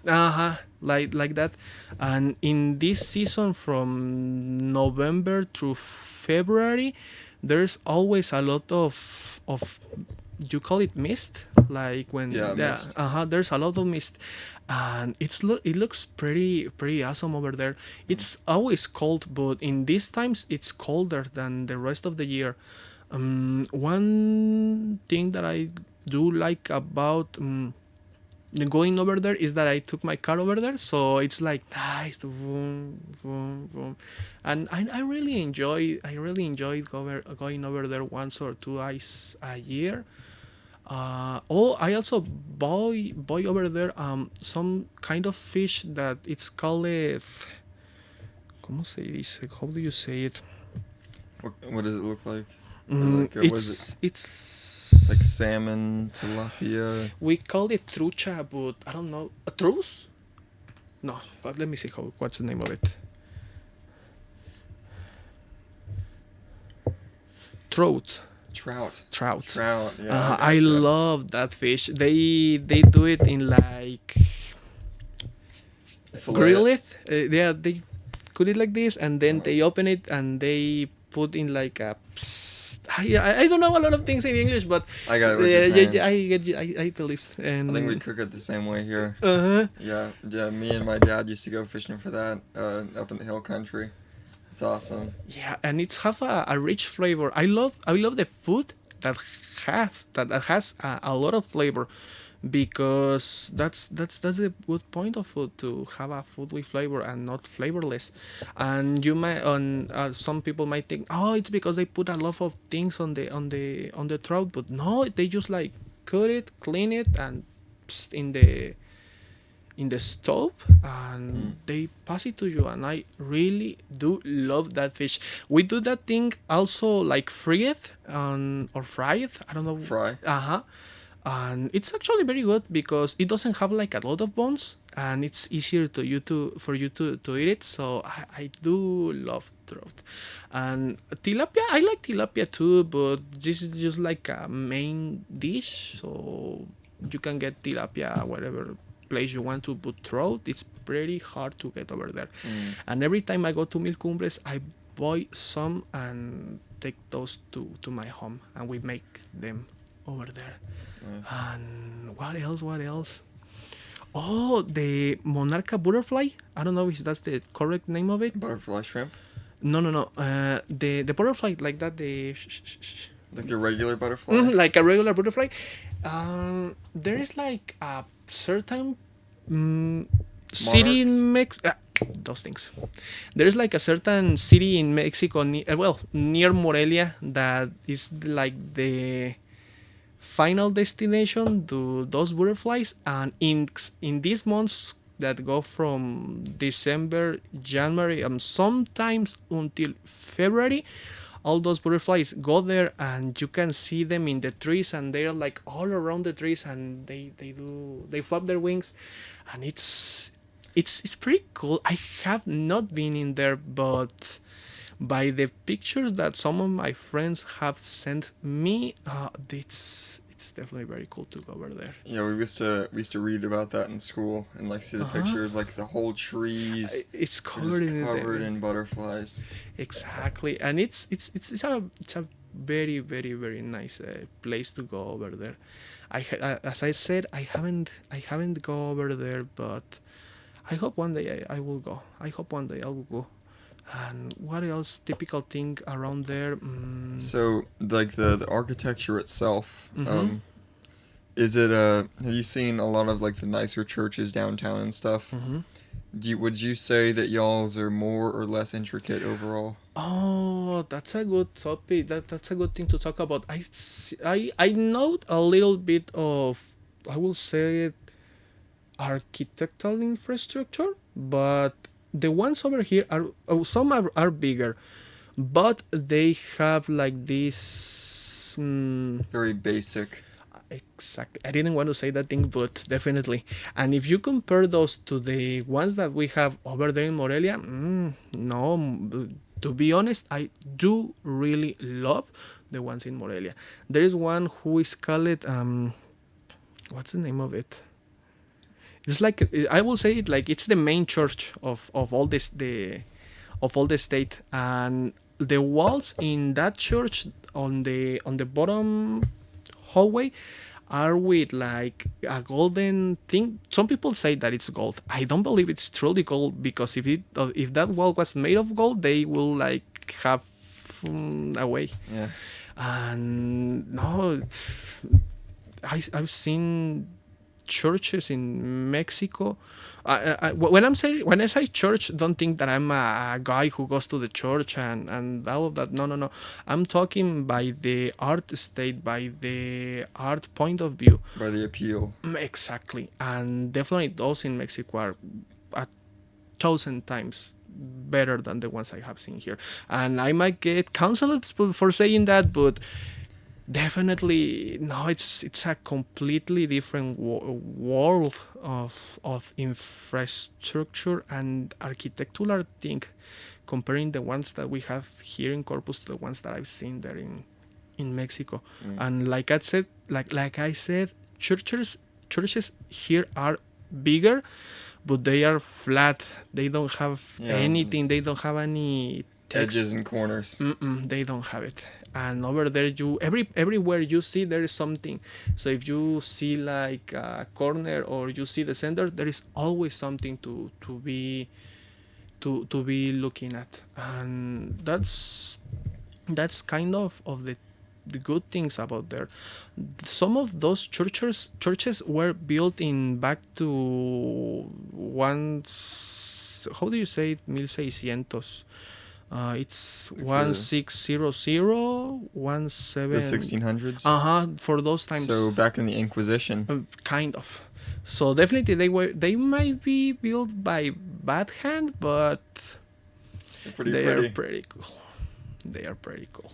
like that. And in this season, from November through February, there's always a lot of you call it mist, like when Yeah, mist. there's a lot of mist, and it looks pretty awesome over there. It's always cold, but in these times it's colder than the rest of the year. One thing that I do like about going over there is that I took my car over there, so it's like nice to vroom vroom vroom, and I really enjoy going over there once or twice a year. I also buy over there some kind of fish that it's called ¿Cómo se dice? How do you say it? What does it look like? What is it's like salmon, tilapia? we call it trucha, but I don't know. A trus? No, but let me see what's the name of it. Trout. Trout. Trout. Trout. Yeah. I Gotcha. love that fish. They do it in like grill it. They cook it like this, and then they open it and they put in like a. I don't know a lot of things in English, but I got what you're saying. yeah, I get you. I believe. And I think we cook it the same way here. Uh-huh. Yeah. Me and my dad used to go fishing for that up in the hill country. It's awesome. Yeah, and it's have a rich flavor. I love the food that has a lot of flavor, because that's a good point of food, to have a food with flavor and not flavorless. And you might on some people might think, oh, it's because they put a lot of things on the trout, but no, they just like cut it, clean it, and in the stove, and they pass it to you. And I really do love that fish. We do that thing also, like fry it or fry it, I don't know. Fry. And it's actually very good because it doesn't have like a lot of bones, and it's easier for you to eat it. So I do love trout. And tilapia, I like tilapia too, but this is just like a main dish, so you can get tilapia wherever place you want to, but trout, it's pretty hard to get over there. And every time I go to Mil Cumbres, I buy some and take those to my home, and we make them over there. Nice. And what else? Oh, the monarca butterfly. I don't know if that's the correct name of it. Butterfly shrimp. No. The butterfly like that. Like the regular butterfly. Like a regular butterfly. There is like a certain city in Mexico. Those things. There's like a certain city in Mexico, near Morelia, that is like the final destination to those butterflies. And in these months that go from December, January, and sometimes until February, all those butterflies go there, and you can see them in the trees, and they're like all around the trees, and they flap their wings, and it's pretty cool. I have not been in there, but by the pictures that some of my friends have sent me, it's definitely very cool to go over there. Yeah, we used to read about that in school and like see the pictures, like the whole trees. It's covered in butterflies. Exactly, and it's a very very very nice place to go over there. As I said, I haven't go over there, but I hope one day I will go. I hope one day I will go. And what else? Typical thing around there. So, like the architecture itself, is it have you seen a lot of like the nicer churches downtown and stuff? Would you say that y'all's are more or less intricate overall? Oh, that's a good topic. That's a good thing to talk about. I know a little bit of, I will say, architectural infrastructure, but the ones over here some are bigger, but they have like this. Very basic. Exactly. I didn't want to say that thing, but definitely. And if you compare those to the ones that we have over there in Morelia, no. To be honest, I do really love the ones in Morelia. There is one who is called what's the name of it? It's like, I will say it like it's the main church of all this of all the state, and the walls in that church on the bottom hallway are with like a golden thing. Some people say that it's gold. I don't believe it's truly gold, because if that wall was made of gold, they will like have away. Yeah. And no, I've seen churches in Mexico. When I say church, don't think that I'm a guy who goes to the church and all of that. No. I'm talking by the art state, by the art point of view. By the appeal. Exactly. And definitely those in Mexico are 1,000 times better than the ones I have seen here. And I might get canceled for saying that, but definitely no. It's a completely different world of infrastructure and architectural thing, comparing the ones that we have here in Corpus to the ones that I've seen there in Mexico. And like I said, churches here are bigger, but they are flat. They don't have anything. They don't have any edges and corners. They don't have it. And over there, everywhere you see there is something. So if you see like a corner or you see the center, there is always something to be looking at, and that's kind of the good things about there. Some of those churches were built in back to once, how do you say it, 1600s. It's 1600, 17. The 1600s. For those times. So back in the Inquisition. Kind of. So definitely they might be built by bad hand, but they are pretty cool. They are pretty cool.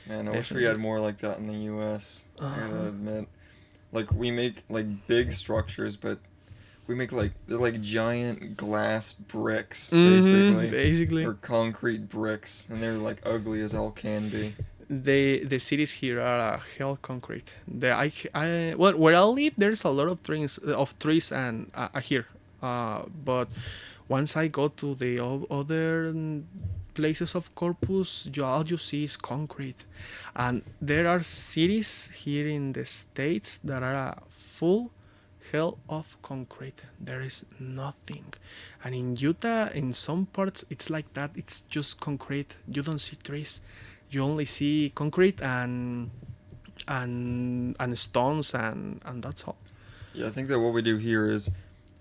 Man, I wish we had more like that in the U.S. I gotta admit, like we make like big structures, but we make they're like giant glass bricks, basically, or concrete bricks, and they're like ugly as all can be. The cities here are hell concrete. Well, where I live, there's a lot of trees and here, but once I go to the other places of Corpus, all you see is concrete, and there are cities here in the States that are full hell of concrete. There is nothing, and in Utah, in some parts, it's like that. It's just concrete. You don't see trees. You only see concrete and stones and that's all. Yeah, I think that what we do here is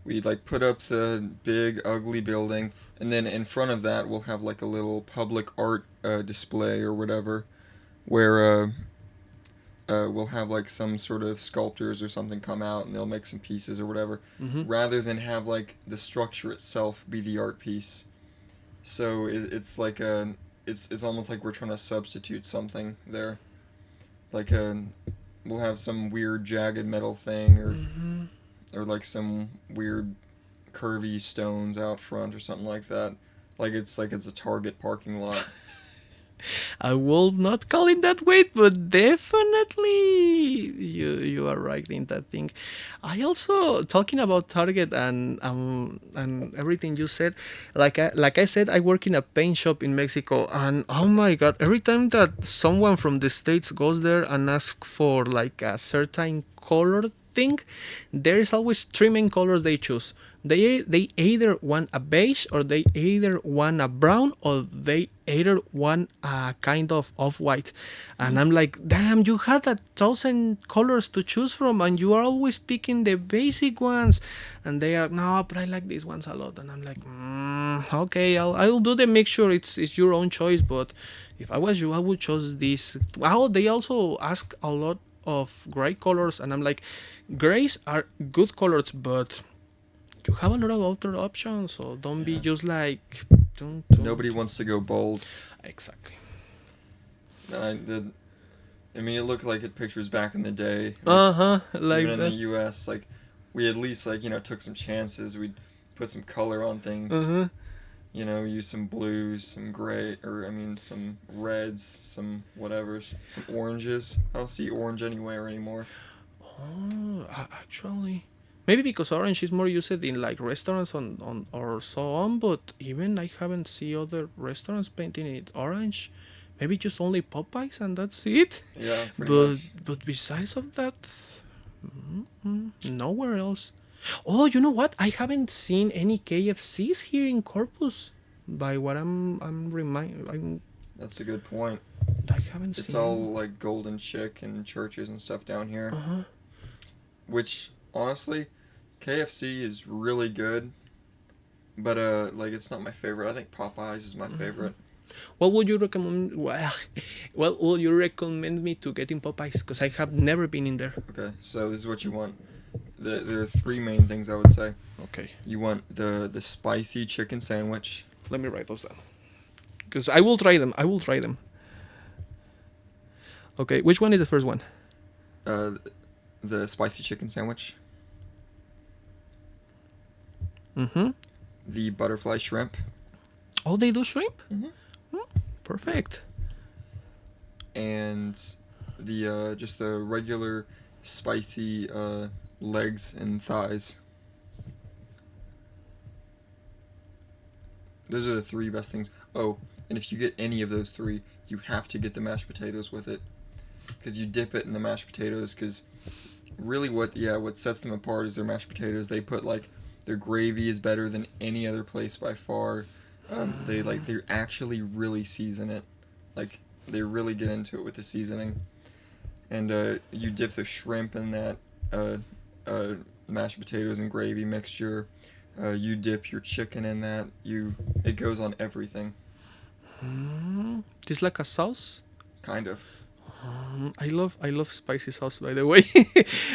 we like put up the big ugly building, and then in front of that we'll have like a little public art display or whatever, where we'll have like some sort of sculptors or something come out and they'll make some pieces or whatever, rather than have like the structure itself be the art piece. So it's like it's almost like we're trying to substitute something there. Like we'll have some weird jagged metal thing or like some weird curvy stones out front or something like that. Like it's a Target parking lot. I will not call it that way, but definitely you are right in that thing. I also, talking about Target and everything you said, like I said, I work in a paint shop in Mexico, and oh my god, every time that someone from the States goes there and asks for like a certain color thing, there is always three main colors they choose. They either want a beige, or they either want a brown, or they either want a kind of off-white. And I'm like, damn, you had 1,000 colors to choose from, and you are always picking the basic ones. And they are, no, but I like these ones a lot. And I'm like, okay, I'll do the mixture. It's your own choice, but if I was you, I would choose this. Wow, they also ask a lot of gray colors, and I'm like, grays are good colors, but you have a lot of other options, so don't be just like nobody wants to go bold. Exactly. I mean, it looked like it pictures back in the day. Like even in the U.S., like we at least took some chances. We'd put some color on things. Use some blues, some gray, some reds, some whatever, some oranges. I don't see orange anywhere anymore. Oh, actually, maybe because orange is more used in like restaurants on or so on, but even I haven't seen other restaurants painting it orange. Maybe just only Popeyes and that's it. Yeah, pretty much. But besides of that, nowhere else. Oh, you know what? I haven't seen any KFCs here in Corpus. By what I'm That's a good point. I haven't seen. It's all like Golden Chick and churches and stuff down here. Which honestly, KFC is really good, but it's not my favorite. I think Popeyes is my favorite. What would you recommend? Well, what would you recommend me to get in Popeyes? Because I have never been in there. Okay, so this is what you want. There are three main things I would say. Okay. You want the spicy chicken sandwich. Let me write those down because I will try them. I will try them. Okay, which one is the first one? Uh, the spicy chicken sandwich, Mm-hmm. the butterfly shrimp, Oh, they do shrimp. mm-hmm. Perfect. and the just the regular spicy legs and thighs. Those are the three best things. Oh, and if you get any of those three, you have to get the mashed potatoes with it, because you dip it in the mashed potatoes. Because really, what sets them apart is their mashed potatoes. They put like their gravy is better than any other place by far. They actually really season it, like they really get into it with the seasoning. And you dip the shrimp in that uh, uh, mashed potatoes and gravy mixture. You dip your chicken in that. It goes on everything, This like a sauce. kind of. I love spicy sauce, by the way.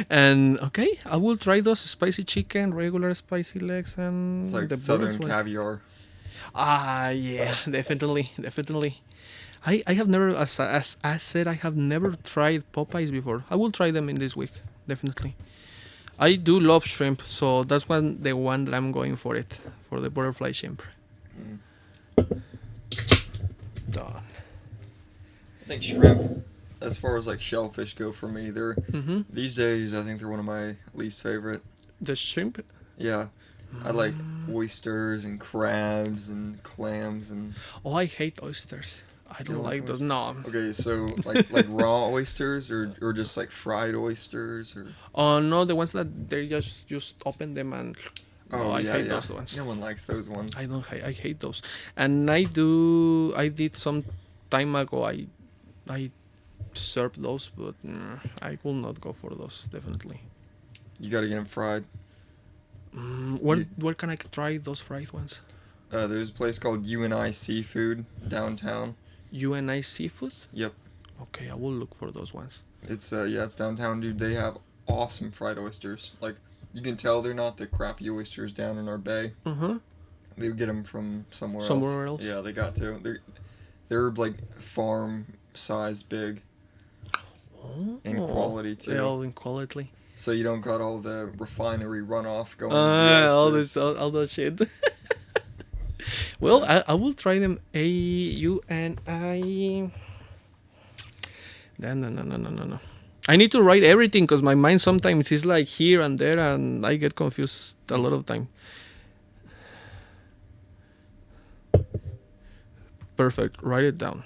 And okay, I will try those spicy chicken, regular spicy legs, and It's like the southern butterfly. caviar. Ah, yeah, definitely, definitely. I have never, as I said, I have never tried Popeyes before. I will try them in this week, definitely. I do love shrimp, so that's the one that I'm going for it, for the butterfly shrimp. Mm. Done. I think shrimp, as far as like shellfish go for me, they're Mm-hmm. these days I think they're one of my least favorite. The shrimp. Yeah, I like oysters and crabs and clams and. Oh, I hate oysters. I You don't don't like like those. oysters? No. Okay, so like raw oysters or just like fried oysters or. Oh no, the ones that they just open them and. No, Oh I yeah, hate yeah. those ones. No one likes those ones. I don't. I hate those. And I did some time ago. I served those, but I will not go for those. Definitely. You gotta get them fried. Where You- where can I try those fried ones? There's a place called UNI Seafood downtown. UNI Seafood. Yep. Okay, I will look for those ones. It's downtown, dude. They have awesome fried oysters. Like you can tell they're not the crappy oysters down in our bay. Uh-huh. They get them from somewhere else. Somewhere else? Yeah, they got to. They're like farm size big in quality Yeah, too. all in quality. So you don't got all the refinery runoff going into the All oysters. this, all that shit. Well, I will try them. AUNI. No. I need to write everything because my mind sometimes is like here and there, and I get confused a lot of time. Perfect. Write it down.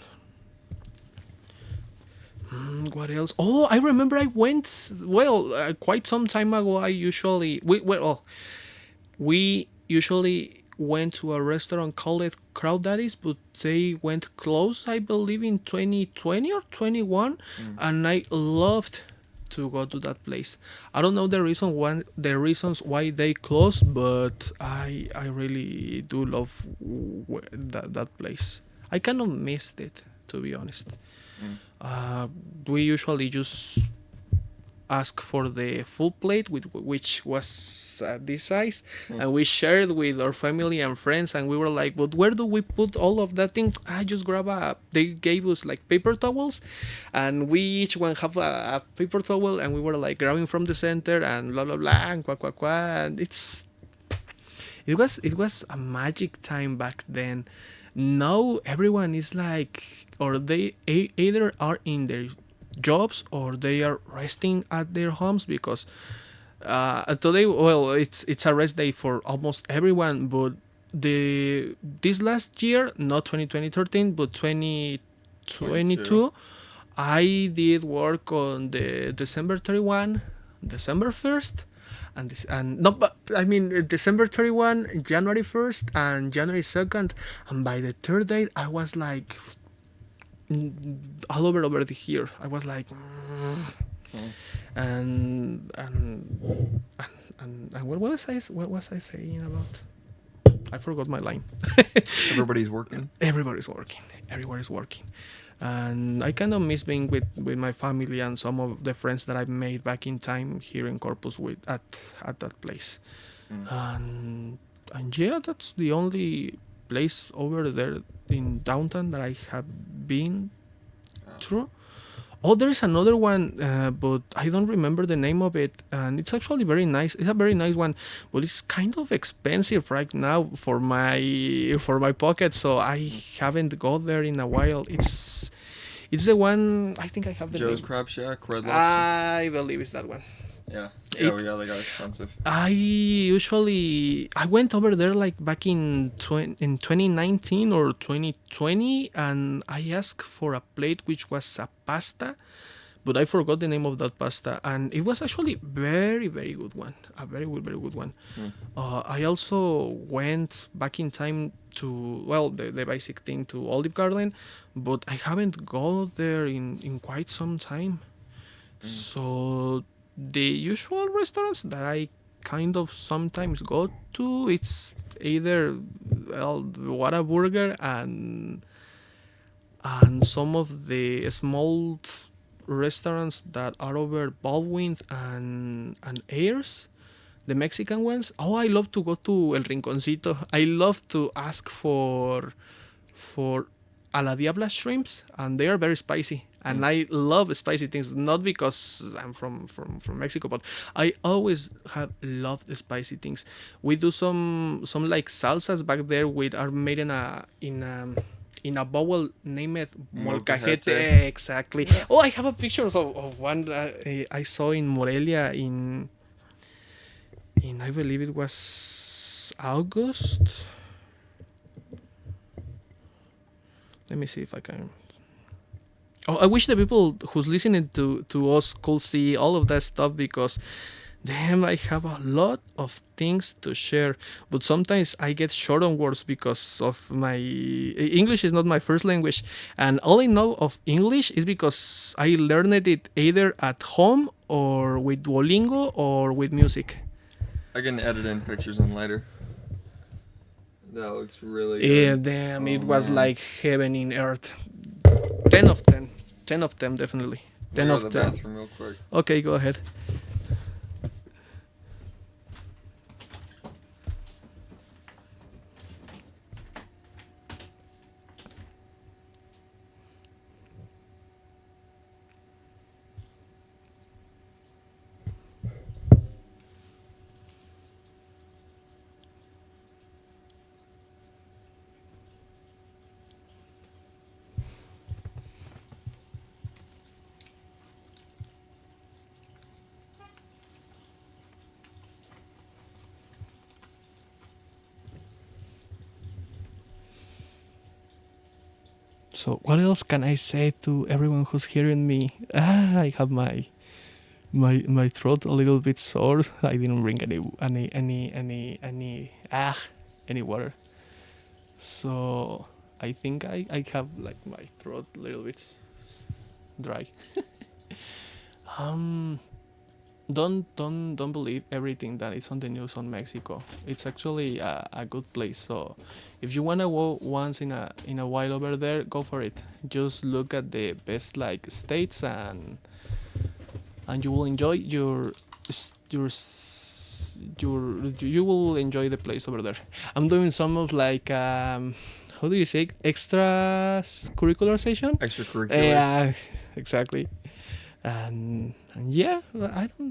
What else? Oh, I remember I went. Well, quite some time ago. We usually went to a restaurant called Crowd Daddies, but they went closed, I believe, in 2020 or 21, and I loved to go to that place. I don't know the reasons why they closed, but I really do love that place. I kind of missed it, to be honest. We usually just ask for the full plate, which was this size, and we shared with our family and friends, and we were like, but where do we put all of that things? I just they gave us like paper towels, and we each one have a paper towel, and we were like grabbing from the center and blah blah blah and quack quack quack, and it was a magic time back then. Now everyone is like, or they either are in their jobs or they are resting at their homes because today, well, it's a rest day for almost everyone, but this last year, not 2013 but 2022, I did work on the December 31, December 1st, and this and no, but I mean December 31, January 1st, and January 2nd, and by the third day I was like all over the here. I was like, and what was I saying about? I forgot my line. Everybody's working. Everybody's working, and I kind of miss being with my family and some of the friends that I made back in time here in Corpus with at that place. And yeah, that's the only place over there in downtown that I have been through. Oh, there is another one, but I don't remember the name of it, and it's actually very nice. It's a very nice one, but it's kind of expensive right now for my pocket, so I haven't got there in a while. It's the one. I think I have the Joe's name. Crab Shack, Red Lobster. I believe it's that one. Yeah. It- Oh yeah, they got expensive. I went over there like back in 2019 or 2020, and I asked for a plate which was a pasta, but I forgot the name of that pasta, and it was actually very very good one, a very good one. I also went back in time to, well, the basic thing, to Olive Garden, but I haven't gone there in quite some time. So the usual restaurants that I kind of sometimes go to, it's either, well, Whataburger and some of the small restaurants that are over Baldwin and Ayers, the Mexican ones. Oh, I love to go to El Rinconcito. I love to ask for a la diabla shrimps, and they are very spicy. And I love spicy things, not because I'm from Mexico, but I always have loved the spicy things. We do some like salsas back there, which are made in a bowl named molcajete. Molcajete. Exactly. Oh, I have a picture of one that I saw in Morelia in I believe it was August. Let me see if I can. Oh, I wish the people who's listening to us could see all of that stuff, because damn, I have a lot of things to share. But sometimes I get short on words because of my English is not my first language, and all I know of English is because I learned it either at home or with Duolingo or with music. I can edit in pictures in later. That looks really Yeah, good. damn, Oh, it was man. like heaven in earth. 10 of 10. 10 of 10, definitely. I'll 10 go of to the 10. bathroom real quick. Okay, go ahead. So, what else can I say to everyone who's hearing me? I have my throat a little bit sore. I didn't bring any water. So, I think I have like my throat a little bit dry. um don't believe everything that is on the news on Mexico. It's actually a good place. So if you wanna go once in a while over there, go for it. Just look at the best like states, and you will enjoy you will enjoy the place over there. I'm doing some of like how do you say, extra curricular session? Extracurriculars. Yeah, exactly. And yeah,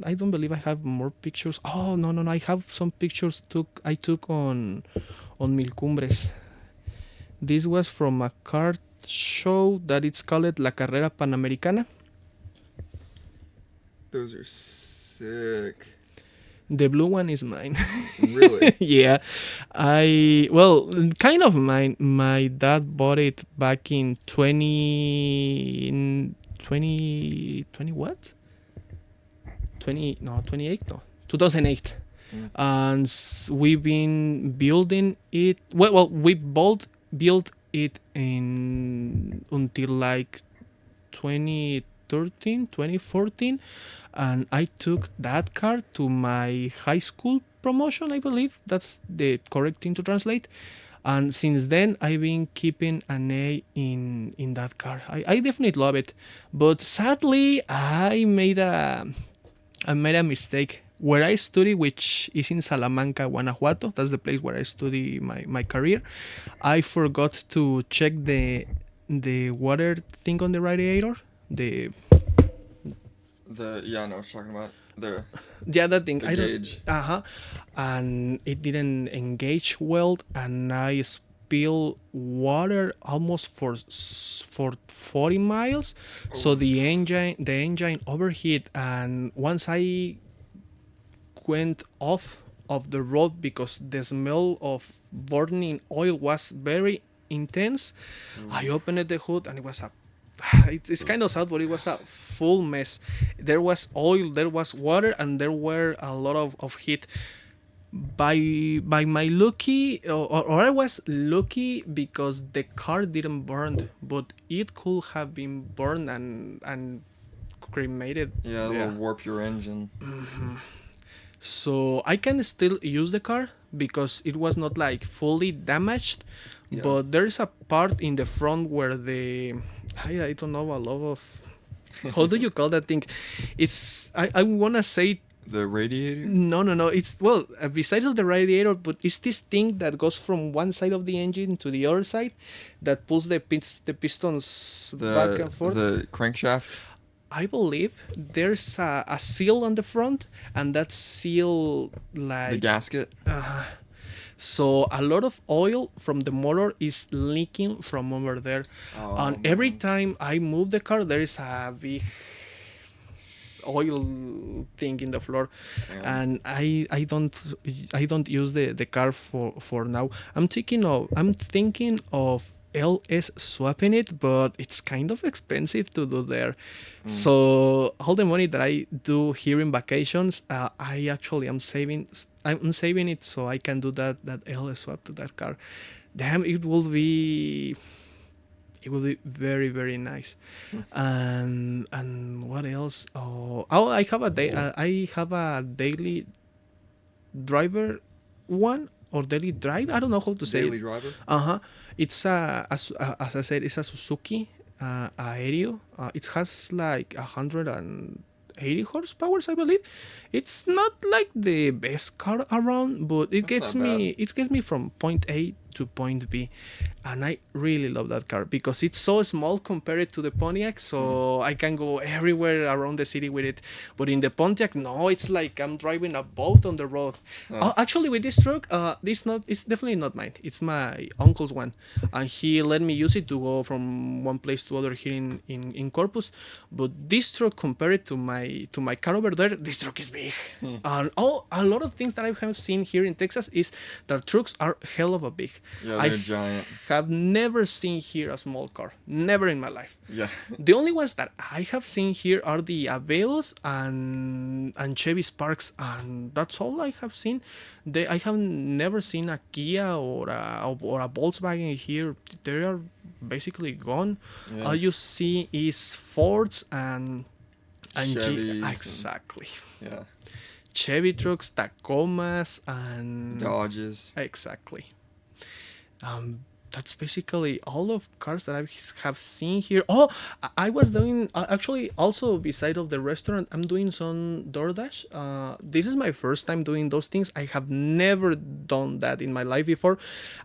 I don't believe I have more pictures. Oh, no, I have some pictures I took on Mil Cumbres. This was from a card show that it's called La Carrera Panamericana. Those are sick. The blue one is mine. Really? Yeah, kind of mine. My dad bought it back in 20 what? 20 no 28 no 2008. And we've been building it. We both built it in until like 2013, 2014, and I took that card to my high school promotion. I believe that's the correct thing to translate. And since then, I've been keeping an A in that car. I definitely love it, but sadly, I made a mistake. where I study, which is in Salamanca, Guanajuato. That's the place where I study my career. I forgot to check the water thing on the radiator. The Yeah, I know what you're talking about. the other thing The I don't. gauge. And it didn't engage well, and I spill water almost for 40 miles. So Oh. the engine overheat, and once I went off of the road because the smell of burning oil was very intense, I opened the hood and it was a it's kind of sad, but it was a full mess. There was oil, there was water, and there were a lot of heat. By my lucky, or I was lucky because the car didn't burn, but it could have been burned and cremated. Yeah, it'll warp your engine. So I can still use the car because it was not like fully damaged, Yeah. but there is a part in the front where I don't know, a lot of how do you call that thing? It's I wanna say The radiator? no. It's well, besides of the radiator, but it's this thing that goes from one side of the engine to the other side that pulls the pistons back and forth. The crankshaft? I believe there's a seal on the front, and that seal The like gasket? so a lot of oil from the motor is leaking from over there. Oh, And every man. time I move the car, there is a big oil thing in the floor. Damn. And I don't use the car for now. I'm thinking of LS swapping it, but it's kind of expensive to do there. So all the money that I do here in vacations, I actually am saving. I'm saving it so I can do that LS swap to that car. Damn, it will be very very nice. And what else? I have a daily driver one, or daily drive. I don't know how to say Daily it. driver? It's as I said, it's a Suzuki Aereo. It has like 180 horsepower, I believe. It's not like the best car around, but it That's gets not me it gets me from point A to point B. And I really love that car because it's so small compared to the Pontiac, so I can go everywhere around the city with it. But in the Pontiac, no, it's like I'm driving a boat on the road. Actually, with this truck, it's definitely not mine. It's my uncle's one, and he let me use it to go from one place to other here in Corpus. But this truck, compared to my car over there, this truck is big. And a lot of things that I have seen here in Texas is that trucks are hell of a big. Yeah, I they're giant. have never seen here a small car. Never in my life. Yeah. The only ones that I have seen here are the Aveos and Chevy Sparks, and that's all I have seen. I have never seen a Kia or a Volkswagen here. They are basically gone. Yeah. All you see is Fords and Chevys and- exactly. Yeah. Chevy trucks, Tacomas, and Dodges. exactly. That's basically all of cars that I have seen here. Oh, I was doing actually also beside of the restaurant. I'm doing some DoorDash. This is my first time doing those things. I have never done that in my life before,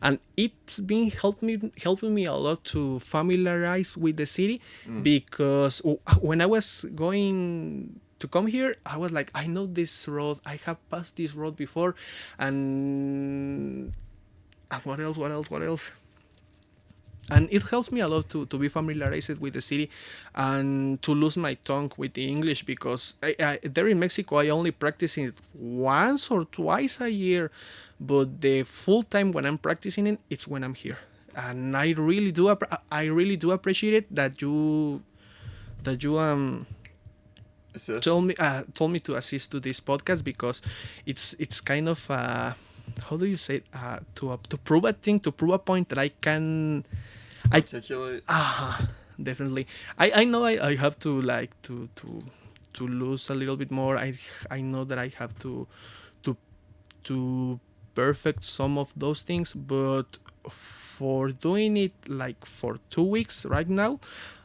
and it's been helping me a lot to familiarize with the city because when I was going to come here, I was like, I know this road. I have passed this road before, and what else? And it helps me a lot to be familiarized with the city and to lose my tongue with the English because there in Mexico I only practice it once or twice a year, but the full time when I'm practicing it, it's when I'm here. And I really do appreciate it that you Assist. told me to assist to this podcast because it's kind of how do you say it? To prove a thing, to prove a point that I can Articulate. definitely. I know I have to like to lose a little bit more. I know that I have to to perfect some of those things, but for doing it like for 2 weeks right now,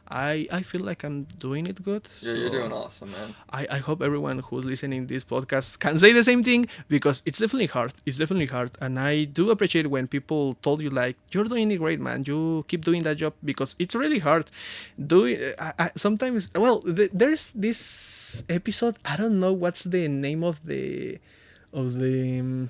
I feel like I'm doing it good. Yeah, you're doing So awesome, man. I hope everyone who's listening this podcast can say the same thing, because it's definitely hard. It's definitely hard, and I do appreciate when people told you like you're doing it great, man. You keep doing that job, because it's really hard. Sometimes. Well, there's this episode. I don't know what's the name of the. The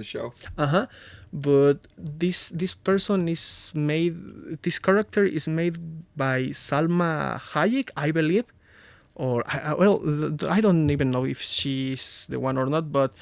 show. Uh-huh. But this person is made. This character is made by Salma Hayek, I believe. Or well, I don't even know if she's the one or not. But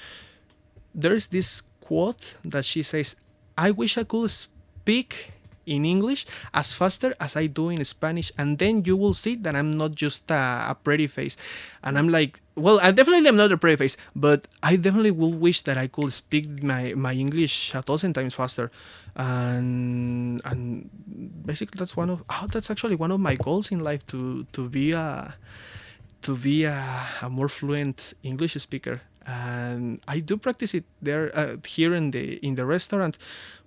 there's this quote that she says, "I wish I could speak in English as faster as I do in Spanish, and then you will see that I'm not just a pretty face." And I'm like, well, I definitely am not a pretty face, but I definitely will wish that I could speak my English a dozen times faster. And basically that's actually one of my goals in life, to be a more fluent English speaker. And I do practice it there, here in the restaurant,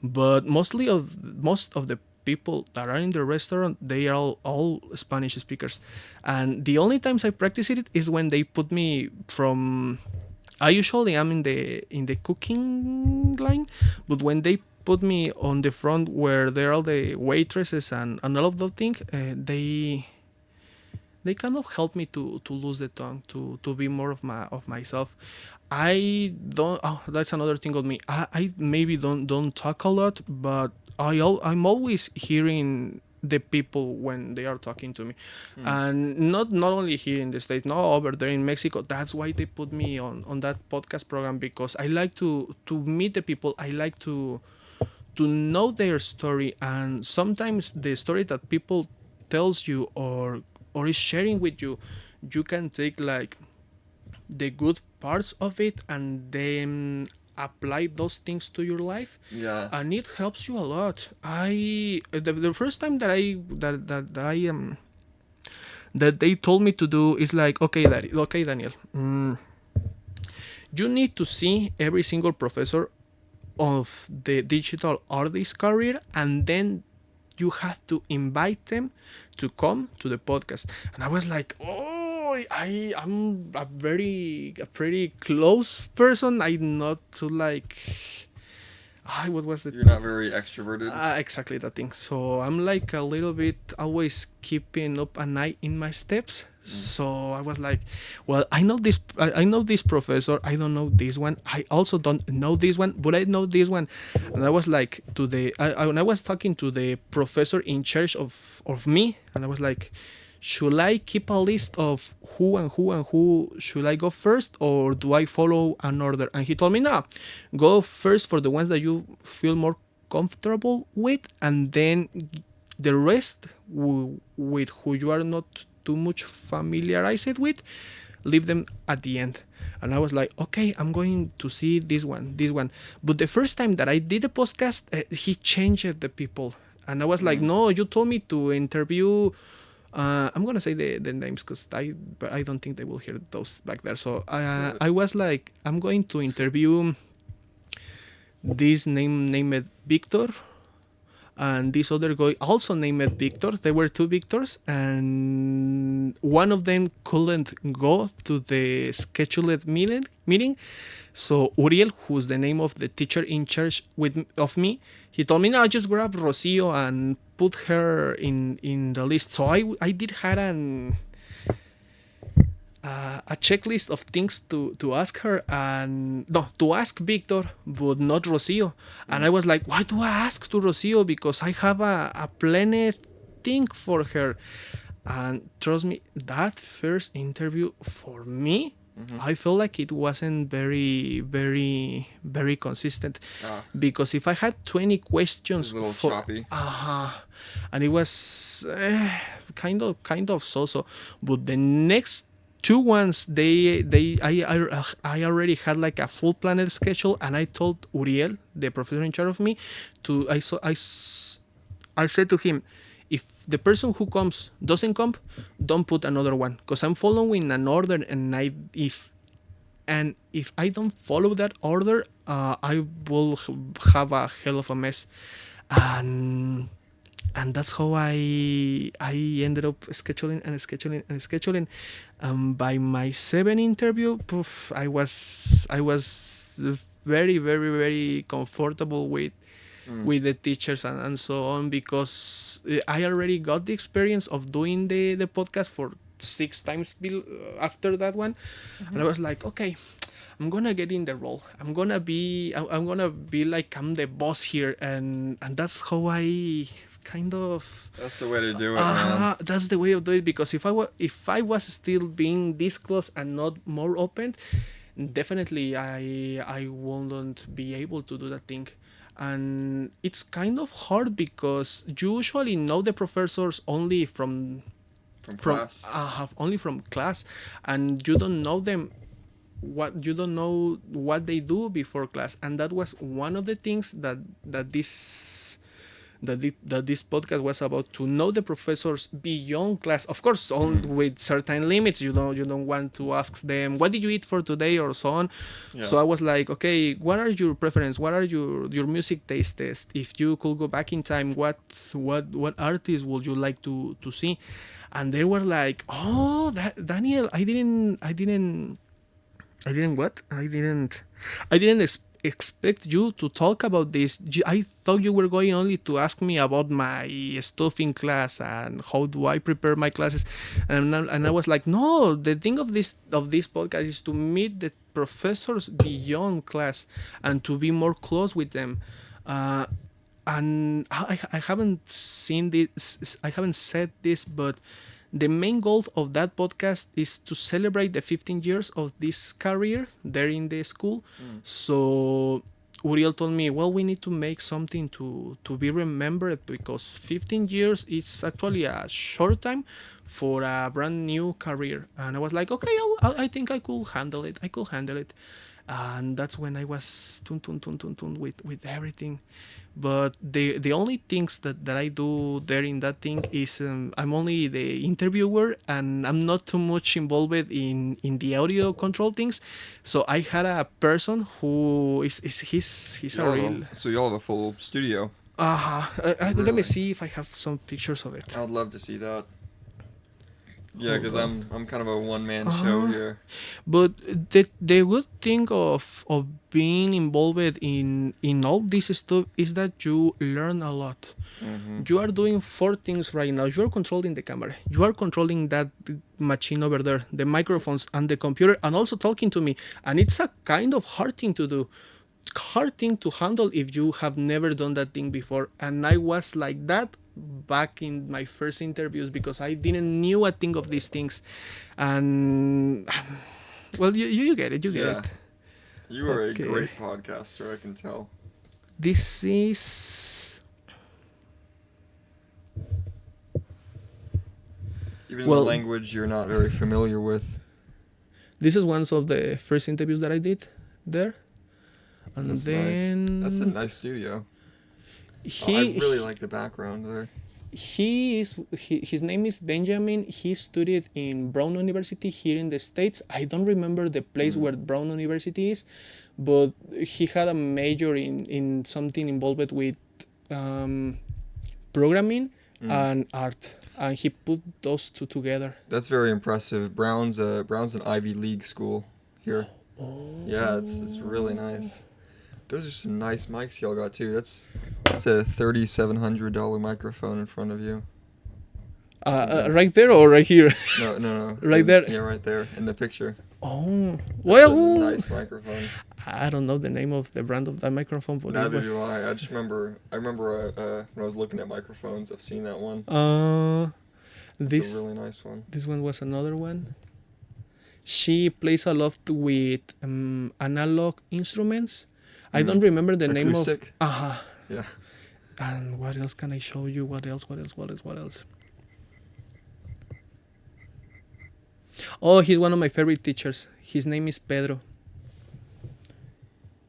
but most of the people that are in the restaurant, they are all Spanish speakers, and the only times I practice it is when they put me from. I usually am in the cooking line, but when they put me on the front where there are the waitresses and all of those things, they kind of help me to lose the tongue, to be more of myself. I don't. Oh, that's another thing of me. I maybe don't talk a lot, but I'm always hearing the people when they are talking to me, and not only here in the States, not over there in Mexico. That's why they put me on that podcast program, because I like to meet the people. I like to know their story, and sometimes the story that people tells you or is sharing with you, you can take like the good parts of it and then apply those things to your life, Yeah. and it helps you a lot. The first time that they told me to do is like, okay, Daniel, you need to see every single professor of the digital artist career, and then you have to invite them to come to the podcast. And I was like, oh, I'm a pretty close person. I'm not too like, what was it? You're not very extroverted. Exactly that thing. So I'm like a little bit always keeping up an eye in my steps. So I was like, well, I know this. I know this professor. I don't know this one. I also don't know this one, but I know this one. And I was like when I was talking to the professor in charge of me, and I was like, should I keep a list of who and who and who should I go first, or do I follow an order? And he told me, no, go first for the ones that you feel more comfortable with, and then the rest with who you are not too much familiarized with, leave them at the end. And I was like, okay, I'm going to see this one. But the first time that I did the podcast, he changed the people. And I was like, no, you told me to interview. I'm gonna say the names because I don't think they will hear those back there. So I was like, I'm going to interview this named Victor, and this other guy also named Victor. There were two Victors, and one of them couldn't go to the scheduled meeting. So Uriel, who's the name of the teacher in charge of me, he told me, no, just grab Rocio and put her in the list. So I did had a checklist of things to ask her, and no, to ask Victor, but not Rocio. And I was like, why do I ask to Rocio? Because I have a planned thing for her. And trust me, that first interview for me, I felt like it wasn't very, very, very consistent. Because if I had 20 questions, a little choppy. And it was kind of so. But the next two ones, I already had like a full planned schedule, and I told Uriel, the professor in charge of me, I said to him, if the person who comes doesn't come, don't put another one, because I'm following an order, and if I don't follow that order, I will have a hell of a mess. And and that's how I ended up scheduling and scheduling and scheduling. By my seventh interview, poof, I was very very very comfortable with the teachers and so on, because I already got the experience of doing the podcast for 6 times after that one. And I was like, okay, I'm gonna get in the role. I'm gonna be like I'm the boss here, and that's how I kind of That's the way to do it, man. that's the way of doing it. Because if I was still being this close and not more open, definitely I wouldn't be able to do that thing. And it's kind of hard because you usually know the professors only From from class. have only from class, and you don't know them, what you don't know what they do before class. And that was one of the things that this podcast was about, to know the professors beyond class, of course, on with certain limits. You don't want to ask them what did you eat for today or so on. Yeah. So I was like, okay, what are your preference, what are your music tastes, if you could go back in time, what artists would you like to see? And they were like, oh, that Daniel, I didn't what? I didn't expect you to talk about this. I thought you were going only to ask me about my stuff in class and how do I prepare my classes. And I was like, no, the thing of this podcast is to meet the professors beyond class and to be more close with them. And I haven't seen this, I haven't said this, but the main goal of that podcast is to celebrate the 15 years of this career there in the school. So Uriel told me, well, we need to make something to be remembered, because 15 years is actually a short time for a brand new career. And I was like, okay, I think I could handle it. And that's when I was tun with everything. But the only things that I do there in that thing is, I'm only the interviewer, and I'm not too much involved in the audio control things. So I had a person who he's a real. So y'all have a full studio. Let me Really? see if I have some pictures of it. I'd love to see that. Yeah, because Hold I'm kind of a one-man show here. But the good thing of being involved in all this stuff is that you learn a lot. You are doing 4 things right now. You are controlling the camera. You are controlling that machine over there, the microphones and the computer, and also talking to me. And it's a kind of hard thing to do, hard thing to handle if you have never done that thing before. And I was like that back in my first interviews, because I didn't knew a thing of these things. And well, you get it. Yeah. It. You are Okay. a great podcaster, I can tell. This is Even Well- the language you're not very familiar with. one of the first interviews that I did there. And That's then nice. That's a nice studio. he I really like the background there. his name is Benjamin. He studied in Brown University here in the States. I don't remember the place where Brown University is, but he had a major in something involved with programming and art, and he put those two together. That's very impressive. Brown's an Ivy League school here. Yeah, it's really nice. Those are some nice mics y'all got too. That's a $3,700 microphone in front of you. Right there or right here? No. Right there. Yeah, right there in the picture. Oh, That's well, a nice microphone. I don't know the name of the brand of that microphone, but Neither it was, do I. I just remember. When I was looking at microphones, I've seen that one. It's this a really nice one. this one was another one. She plays a lot with analog instruments. I don't remember the name of. Acoustic? Yeah. And what else can I show you? What else? Oh, he's one of my favorite teachers. His name is Pedro.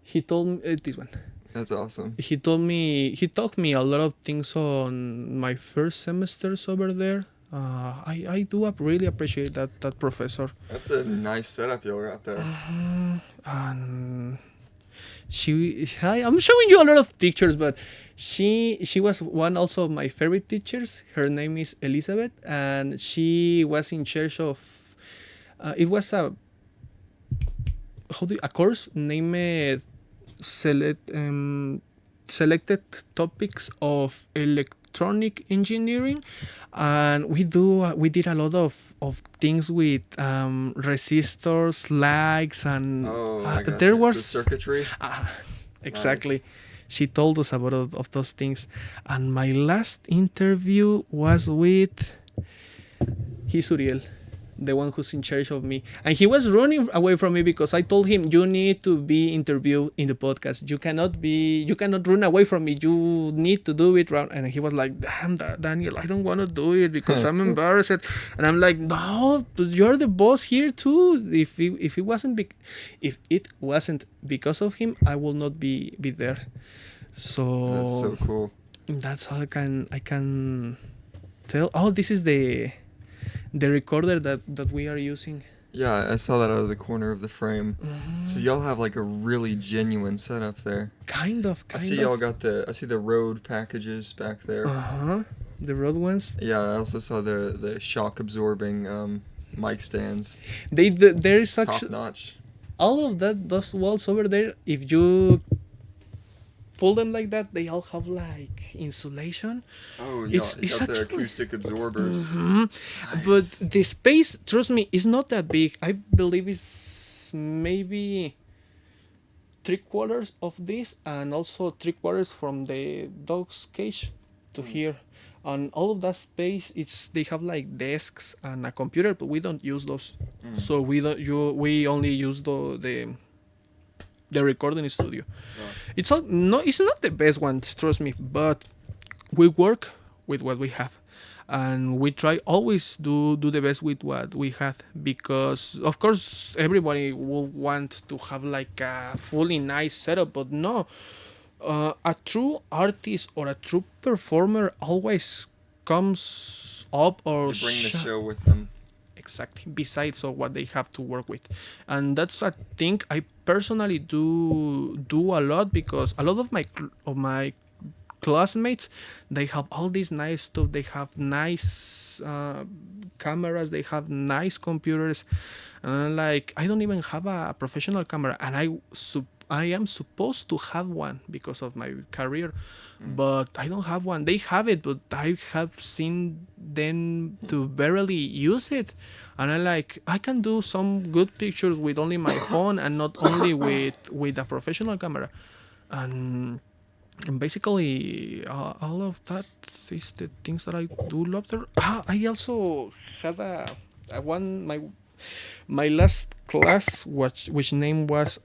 He told me this one. That's awesome. He taught me a lot of things on my first semesters over there. I do really appreciate that professor. That's a nice setup y'all got there. And I'm showing you a lot of pictures, but she was one also of my favorite teachers. Her name is Elizabeth, and she was in charge of. It was a course named select selected topics of electronic engineering, and we did a lot of things with resistors, lights, and Oh, I got there you. So was circuitry. exactly. Nice. She told us about all of those things, and my last interview was with Hisuriel, the one who's in charge of me, and he was running away from me because I told him, you need to be interviewed in the podcast. You cannot run away from me. You need to do it round. And he was like, damn, Daniel, I don't want to do it because I'm embarrassed. And I'm like, no, but you're the boss here too. If it wasn't because of him, I will not be there. That's So so cool. that's how I can tell. Oh, this is the recorder that we are using. Yeah, I saw that out of the corner of the frame. So y'all have like a really genuine setup there. Kind of. I see y'all got I see the Rode packages back there. The Rode ones. Yeah, I also saw the shock absorbing mic stands. There is Top such notch. all of those walls over there. If you pull them like that, they all have like insulation. Oh, yeah, It's you got the actually- acoustic absorbers. But Nice. the space, trust me, is not that big. I believe it's maybe 3/4 of this, and also 3/4 from the dog's cage to here. And all of that space, they have like desks and a computer, but we don't use those. So we only use the recording studio. It's not the best one, trust me, but we work with what we have, and we try always do the best with what we have, because of course everybody will want to have like a fully nice setup, but no, a true artist or a true performer always comes up or They bring the show with them. exactly besides of what they have to work with. And that's a thing I personally do a lot, because a lot of my classmates, they have all this nice stuff. They have nice cameras, they have nice computers, and like I don't even have a professional camera, and I am supposed to have one because of my career, but I don't have one. They have it, but I have seen them to barely use it, and I can do some good pictures with only my phone and not only with a professional camera, and basically all of that is the things that I do love there. I also had a one my last class, which name was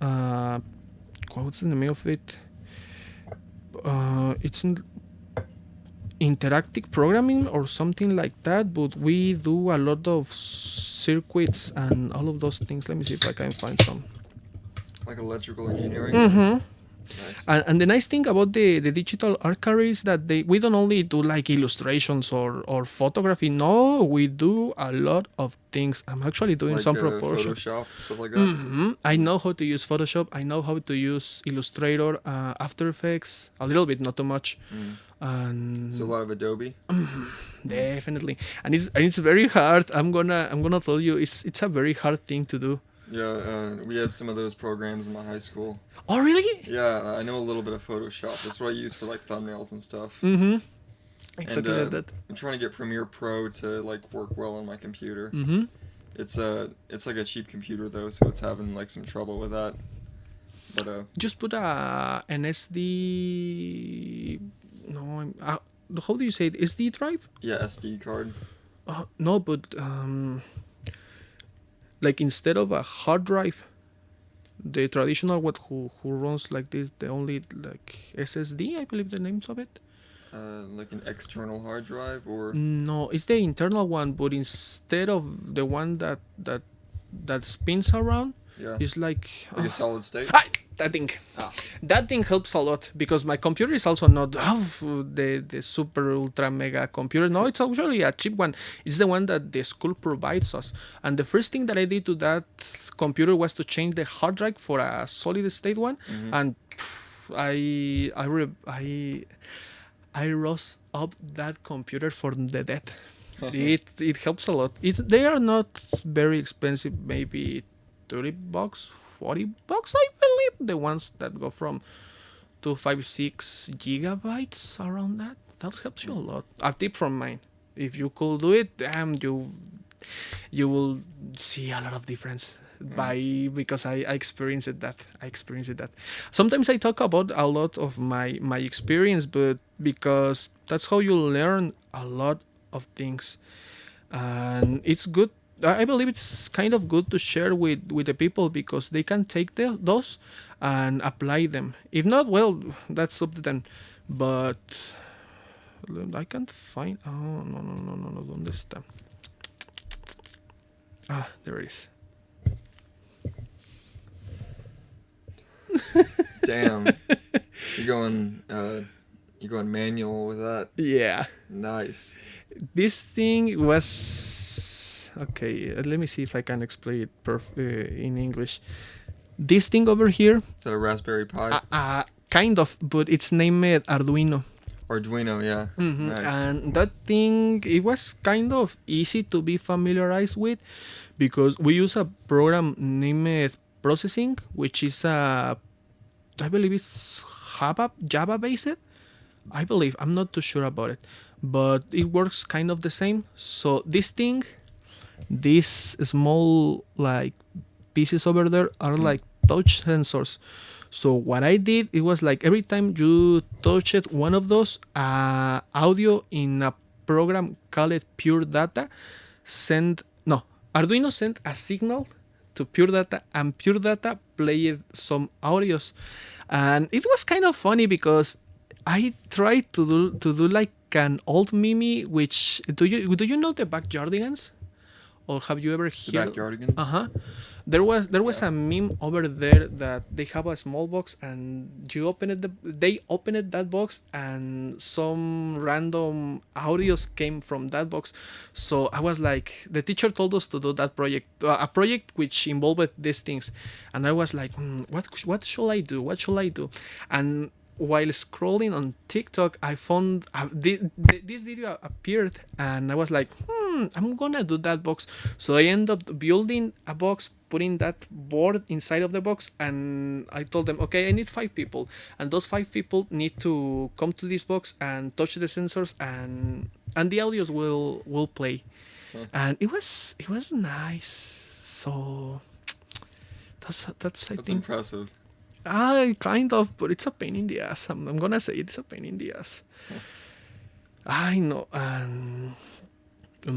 what's the name of it? It's interactive programming or something like that, but we do a lot of circuits and all of those things. Let me see if I can find some. Like electrical engineering. Nice. And the nice thing about the digital art career is that we don't only do like illustrations or photography. No, we do a lot of things. I'm actually doing Like some proportion. Photoshop, stuff like that. I know how to use Photoshop. I know how to use Illustrator, After Effects, a little bit, not too much. And So a lot of Adobe. definitely, and it's very hard. I'm gonna tell you, it's a very hard thing to do. Yeah, we had some of those programs in my high school. Oh really? Yeah, I know a little bit of Photoshop. That's what I use for like thumbnails and stuff. Exactly like that. I'm trying to get Premiere Pro to like work well on my computer. It's like a cheap computer though, so it's having like some trouble with that. But Just put an SD. No, how do you say it? SD drive? yeah, SD card. No, but like instead of a hard drive, the traditional one who runs like this, the only like SSD, I believe the names of it. Like an external hard drive or No, it's the internal one, but instead of the one that spins around, yeah, it's like like a solid state. that thing. That thing helps a lot because my computer is also not the super ultra mega computer. No, it's actually a cheap one. It's the one that the school provides us. And the first thing that I did to that computer was to change the hard drive for a solid state one, and I rose up that computer from the dead. It helps a lot. They are not very expensive. Maybe $30, $40, I believe. The ones that go from 256 gigabytes around that. That helps you a lot. A tip from mine: if you could do it, damn, you will see a lot of difference by because I experienced that. Sometimes I talk about a lot of my experience, but because that's how you learn a lot of things, and it's good. I believe it's kind of good to share with the people because they can take those and apply them. If not, well, that's up to them. But I can't find. Oh, no. ¿Dónde está? Ah, there it is. Damn. You're going manual with that. Yeah. Nice. This thing was okay. Let me see if I can explain it in English. This thing over here, Is that a Raspberry Pi? kind of, but it's named Arduino. Arduino, yeah. Nice. And that thing, it was kind of easy to be familiarized with because we use a program named Processing, which is I believe it's Java based. I believe, I'm not too sure about it, but it works kind of the same. So this thing, these small like pieces over there are like touch sensors. So what I did, it was like every time you touched one of those, audio in a program called Pure Data Arduino sent a signal to Pure Data, and Pure Data played some audios, and it was kind of funny because I tried to do like an old meme. Which do you know the Backyardigans, or have you ever The heard? Backyardigans? There was a meme over there that they have a small box and they opened that box and some random audios came from that box. So I was like, the teacher told us to do that project, a project which involved these things, and I was like, what should I do? And while scrolling on TikTok, I found this video appeared, and I was like, I'm gonna do that box. So I ended up building a box, putting that board inside of the box, and I told them, okay, I need 5 people, and those 5 people need to come to this box and touch the sensors, and the audios will play. And it was nice. So that's I That's think impressive. kind of, but it's a pain in the ass. I'm gonna say it's a pain in the ass. I know, and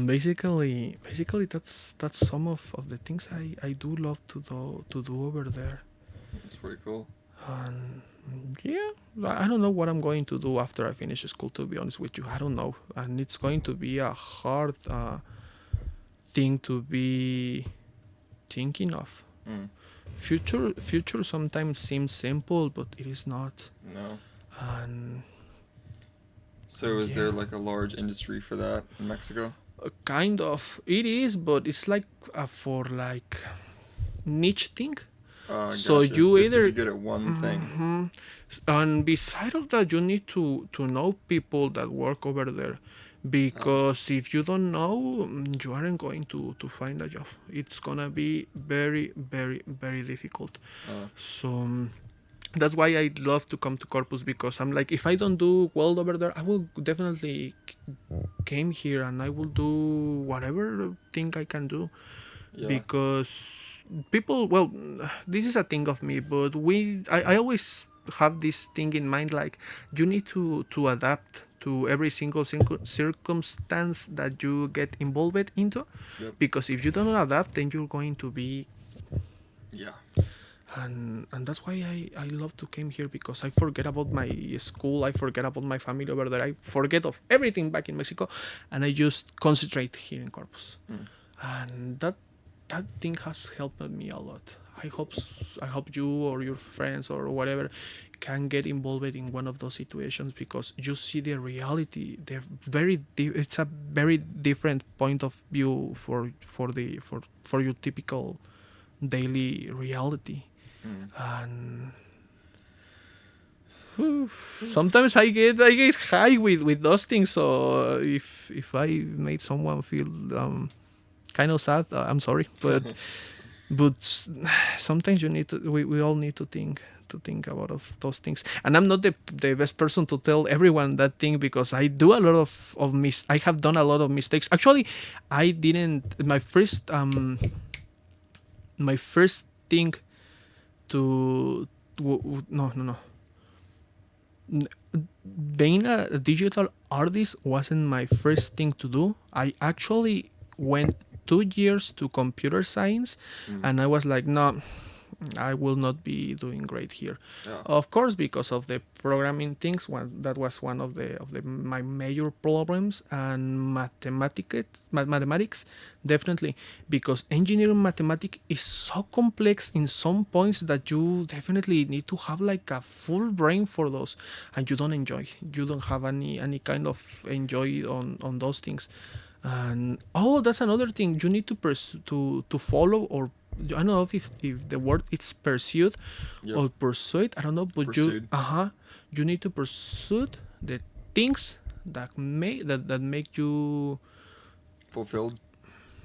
basically that's some of the things I do love to do over there. That's pretty cool. And yeah, I don't know what I'm going to do after I finish school. To be honest with you, I don't know, and it's going to be a hard thing to be thinking of. Future sometimes seems simple, but it is not. No. And So is there like a large industry for that in Mexico? kind of it is, but it's like for like niche thing. So Gotcha. you have to either be good at one thing. and beside of that, you need to know people that work over there, because if you don't know, you aren't going to find a job. It's gonna be very very very difficult. So that's why I love to come to Corpus, because I'm like, if I don't do well over there, I will definitely came here and I will do whatever thing I can do. Yeah. Because people, well, this is a thing of me, but I always have this thing in mind, like you need to adapt to every single circumstance that you get involved into. Yep. Because if you don't adapt, then you're going to be, Yeah. and that's why I love to came here, because I forget about my school, I forget about my family over there, I forget of everything back in Mexico, and I just concentrate here in Corpus. And that thing has helped me a lot. I hope you or your friends or whatever can get involved in one of those situations, because you see the reality. They're it's a very different point of view for your typical daily reality. And Sometimes I get high with those things. So if I made someone feel kind of sad, I'm sorry, but sometimes we all need to think about of those things. And I'm not the best person to tell everyone that thing, because I do a lot I have done a lot of mistakes. Actually, I didn't my first thing to no, no, no, being a digital artist wasn't my first thing to do. I actually went 2 years to computer science, and I was like, no, I will not be doing great here. Yeah. Of course, because of the programming things, that was one of the my major problems, and mathematics, definitely, because engineering mathematics is so complex in some points that you definitely need to have like a full brain for those, and you don't enjoy. You don't have any kind of enjoy on those things. And that's another thing you need to to follow, or I don't know if the word it's pursued, Yep. or pursued, I don't know, but Pursued. you need to pursue the things that make you Fulfilled.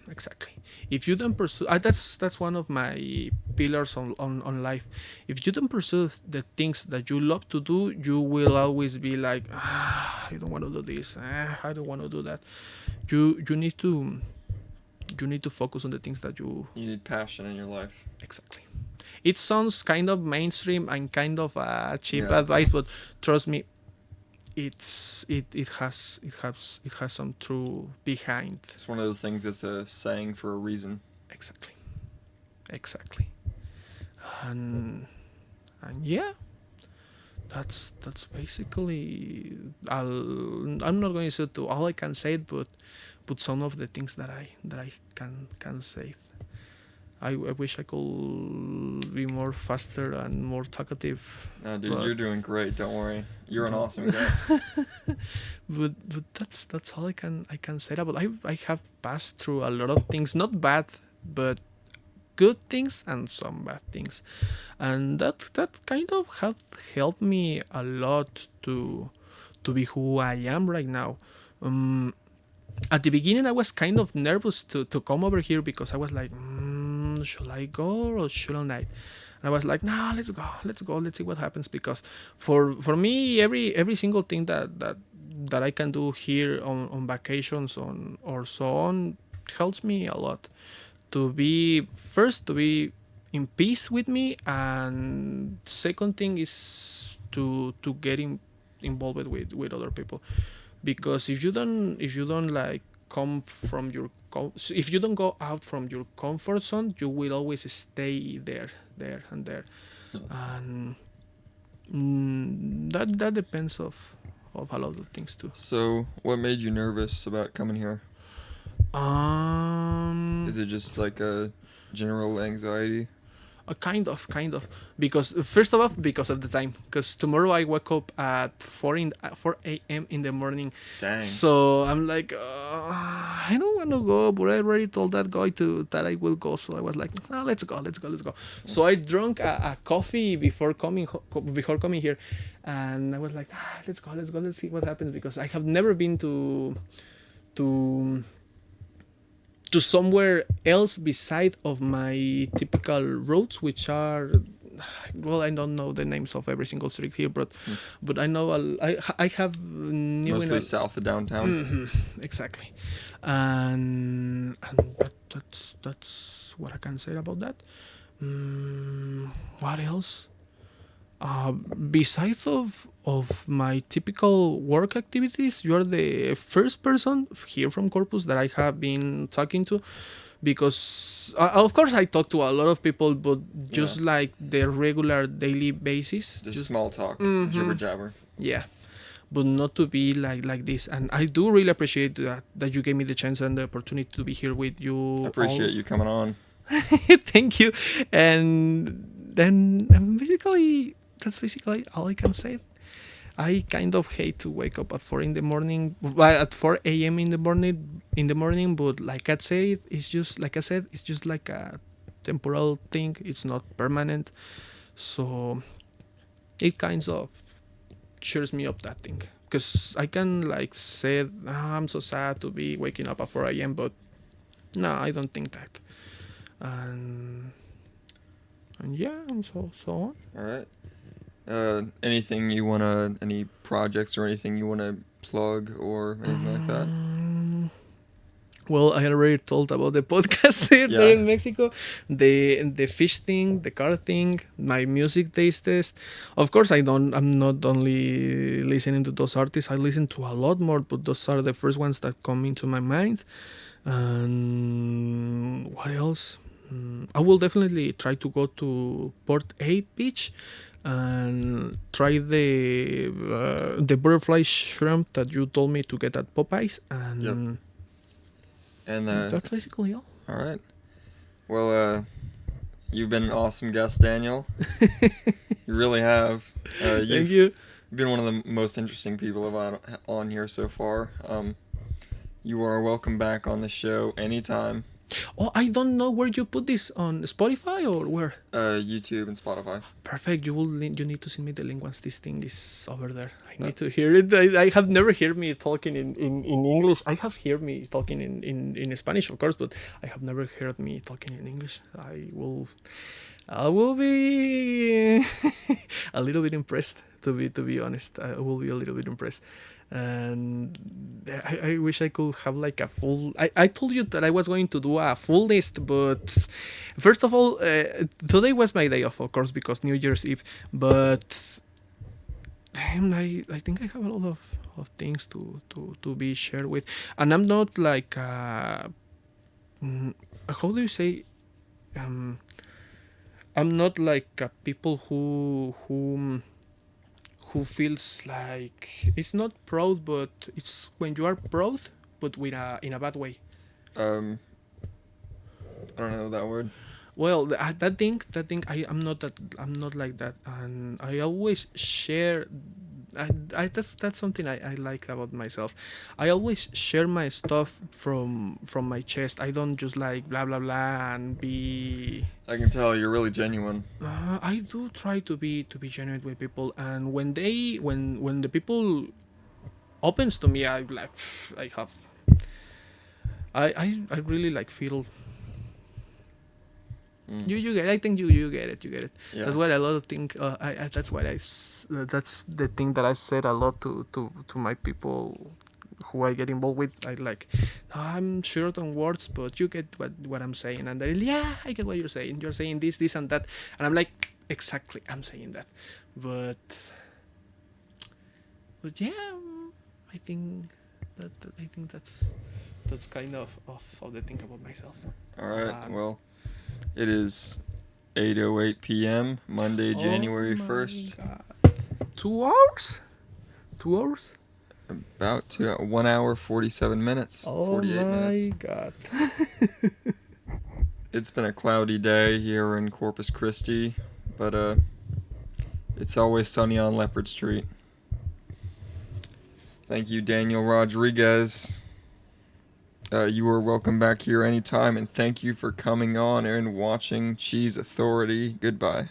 exactly. If you don't pursue, that's one of my pillars on life. If you don't pursue the things that you love to do, you will always be like, I don't want to do this, I don't want to do that. You need to focus on the things that you You need passion in your life. exactly. It sounds kind of mainstream and kind of cheap Yeah. advice, but trust me, it has some truth behind. It's one of those things that's a saying for a reason. Exactly. And yeah, that's basically. I'm not going to say to all I can say, but some of the things that I can say. I wish I could be more faster and more talkative. No, dude, But- you're doing great. Don't worry. You're an awesome guest. but that's all I can say about. I have passed through a lot of things, not bad, but good things and some bad things, and that kind of have helped me a lot to be who I am right now. At the beginning, I was kind of nervous to come over here, because I was like, should I go or shouldn't I? And I was like, nah, let's go, let's see what happens, because for me, every single thing that I can do here on vacations or so on helps me a lot to be in peace with me, and second thing is to get involved with other people, because if you don't like come from your if you don't go out from your comfort zone, you will always stay there and there. And that depends of a lot of things too. So, what made you nervous about coming here? Is it just like a general anxiety? Kind of, because first of all, because of the time, because tomorrow I wake up at 4 a.m. in the morning. Dang. So I'm like, I don't want to go, but I already told that guy that I will go. So I was like, no, let's go. So I drank a coffee before coming here, and I was like, let's go, let's see what happens, because I have never been to somewhere else beside of my typical roads, which are, well, I don't know the names of every single street here, but I know I have new Mostly south of downtown. exactly, and that's what I can say about that. What else? Besides of my typical work activities, you are the first person here from Corpus that I have been talking to, because of course I talk to a lot of people, but just like the regular daily basis, Just small talk, jibber jabber. yeah, but not to be like this. And I do really appreciate that you gave me the chance and the opportunity to be here with you. I appreciate you coming on. Thank you. And then that's basically all I can say. I kind of hate to wake up at 4 in the morning, at 4 a.m. in the morning. But like I said, it's just like a temporal thing. It's not permanent. So it kind of cheers me up, that thing. Because I can like say, I'm so sad to be waking up at 4 a.m., but no, I don't think that. And yeah, and so on. All right. Anything you any projects or anything you wanna plug or anything like that? Well, I already told about the podcast there Yeah. in Mexico, the fish thing, the car thing, my music taste test. Of course, I'm not only listening to those artists. I listen to a lot more, but those are the first ones that come into my mind. And what else? I will definitely try to go to Port A Beach and try the butterfly shrimp that you told me to get at Popeyes. And Yep. And that's basically all. all right. Well, you've been an awesome guest, Daniel. You really have. Thank you. Been one of the most interesting people I've had on here so far. You are welcome back on the show anytime. Oh, I don't know where you put this, on Spotify or where. YouTube and Spotify. Perfect. You need to send me the link once this thing is over there. I need to hear it. I have never heard me talking in English. I have heard me talking in Spanish, of course, but I have never heard me talking in English. I will be a little bit impressed, to be honest. I will be a little bit impressed. And I wish I could have like a full. I told you that I was going to do a full list, but first of all, today was my day off, of course, because New Year's Eve. But damn, I think I have a lot of things to be shared with, and I'm not like how do you say, I'm not like people who feels like it's not proud, but it's when you are proud, but with in a bad way. I don't know that word. Well, that thing, I'm not like that, and I always share. That's something I like about myself. I always share my stuff from my chest. I don't just like blah blah blah and be. I can tell you're really genuine. I do try to be genuine with people, and when the people opens to me, I like I have. I really like feel. You get. I think you get it. You get it. Yeah. That's what a lot of think. That's what that's the thing that I said a lot to my people who I get involved with. I like. "No, I'm short on words, but you get what I'm saying." And they're, yeah, I get what you're saying. You're saying this, and that, and I'm like, exactly, I'm saying that. But yeah, I think that's kind of the thing about myself. All right. Well, it is 8:08 p.m. Monday, January 1st. God. 2 hours? 2 hours? About 1 hour 47 minutes. 48 minutes. Oh my God. It's been a cloudy day here in Corpus Christi, but it's always sunny on Leopard Street. Thank you, Daniel Rodriguez. You are welcome back here anytime, and thank you for coming on and watching Cheese Authority. Goodbye.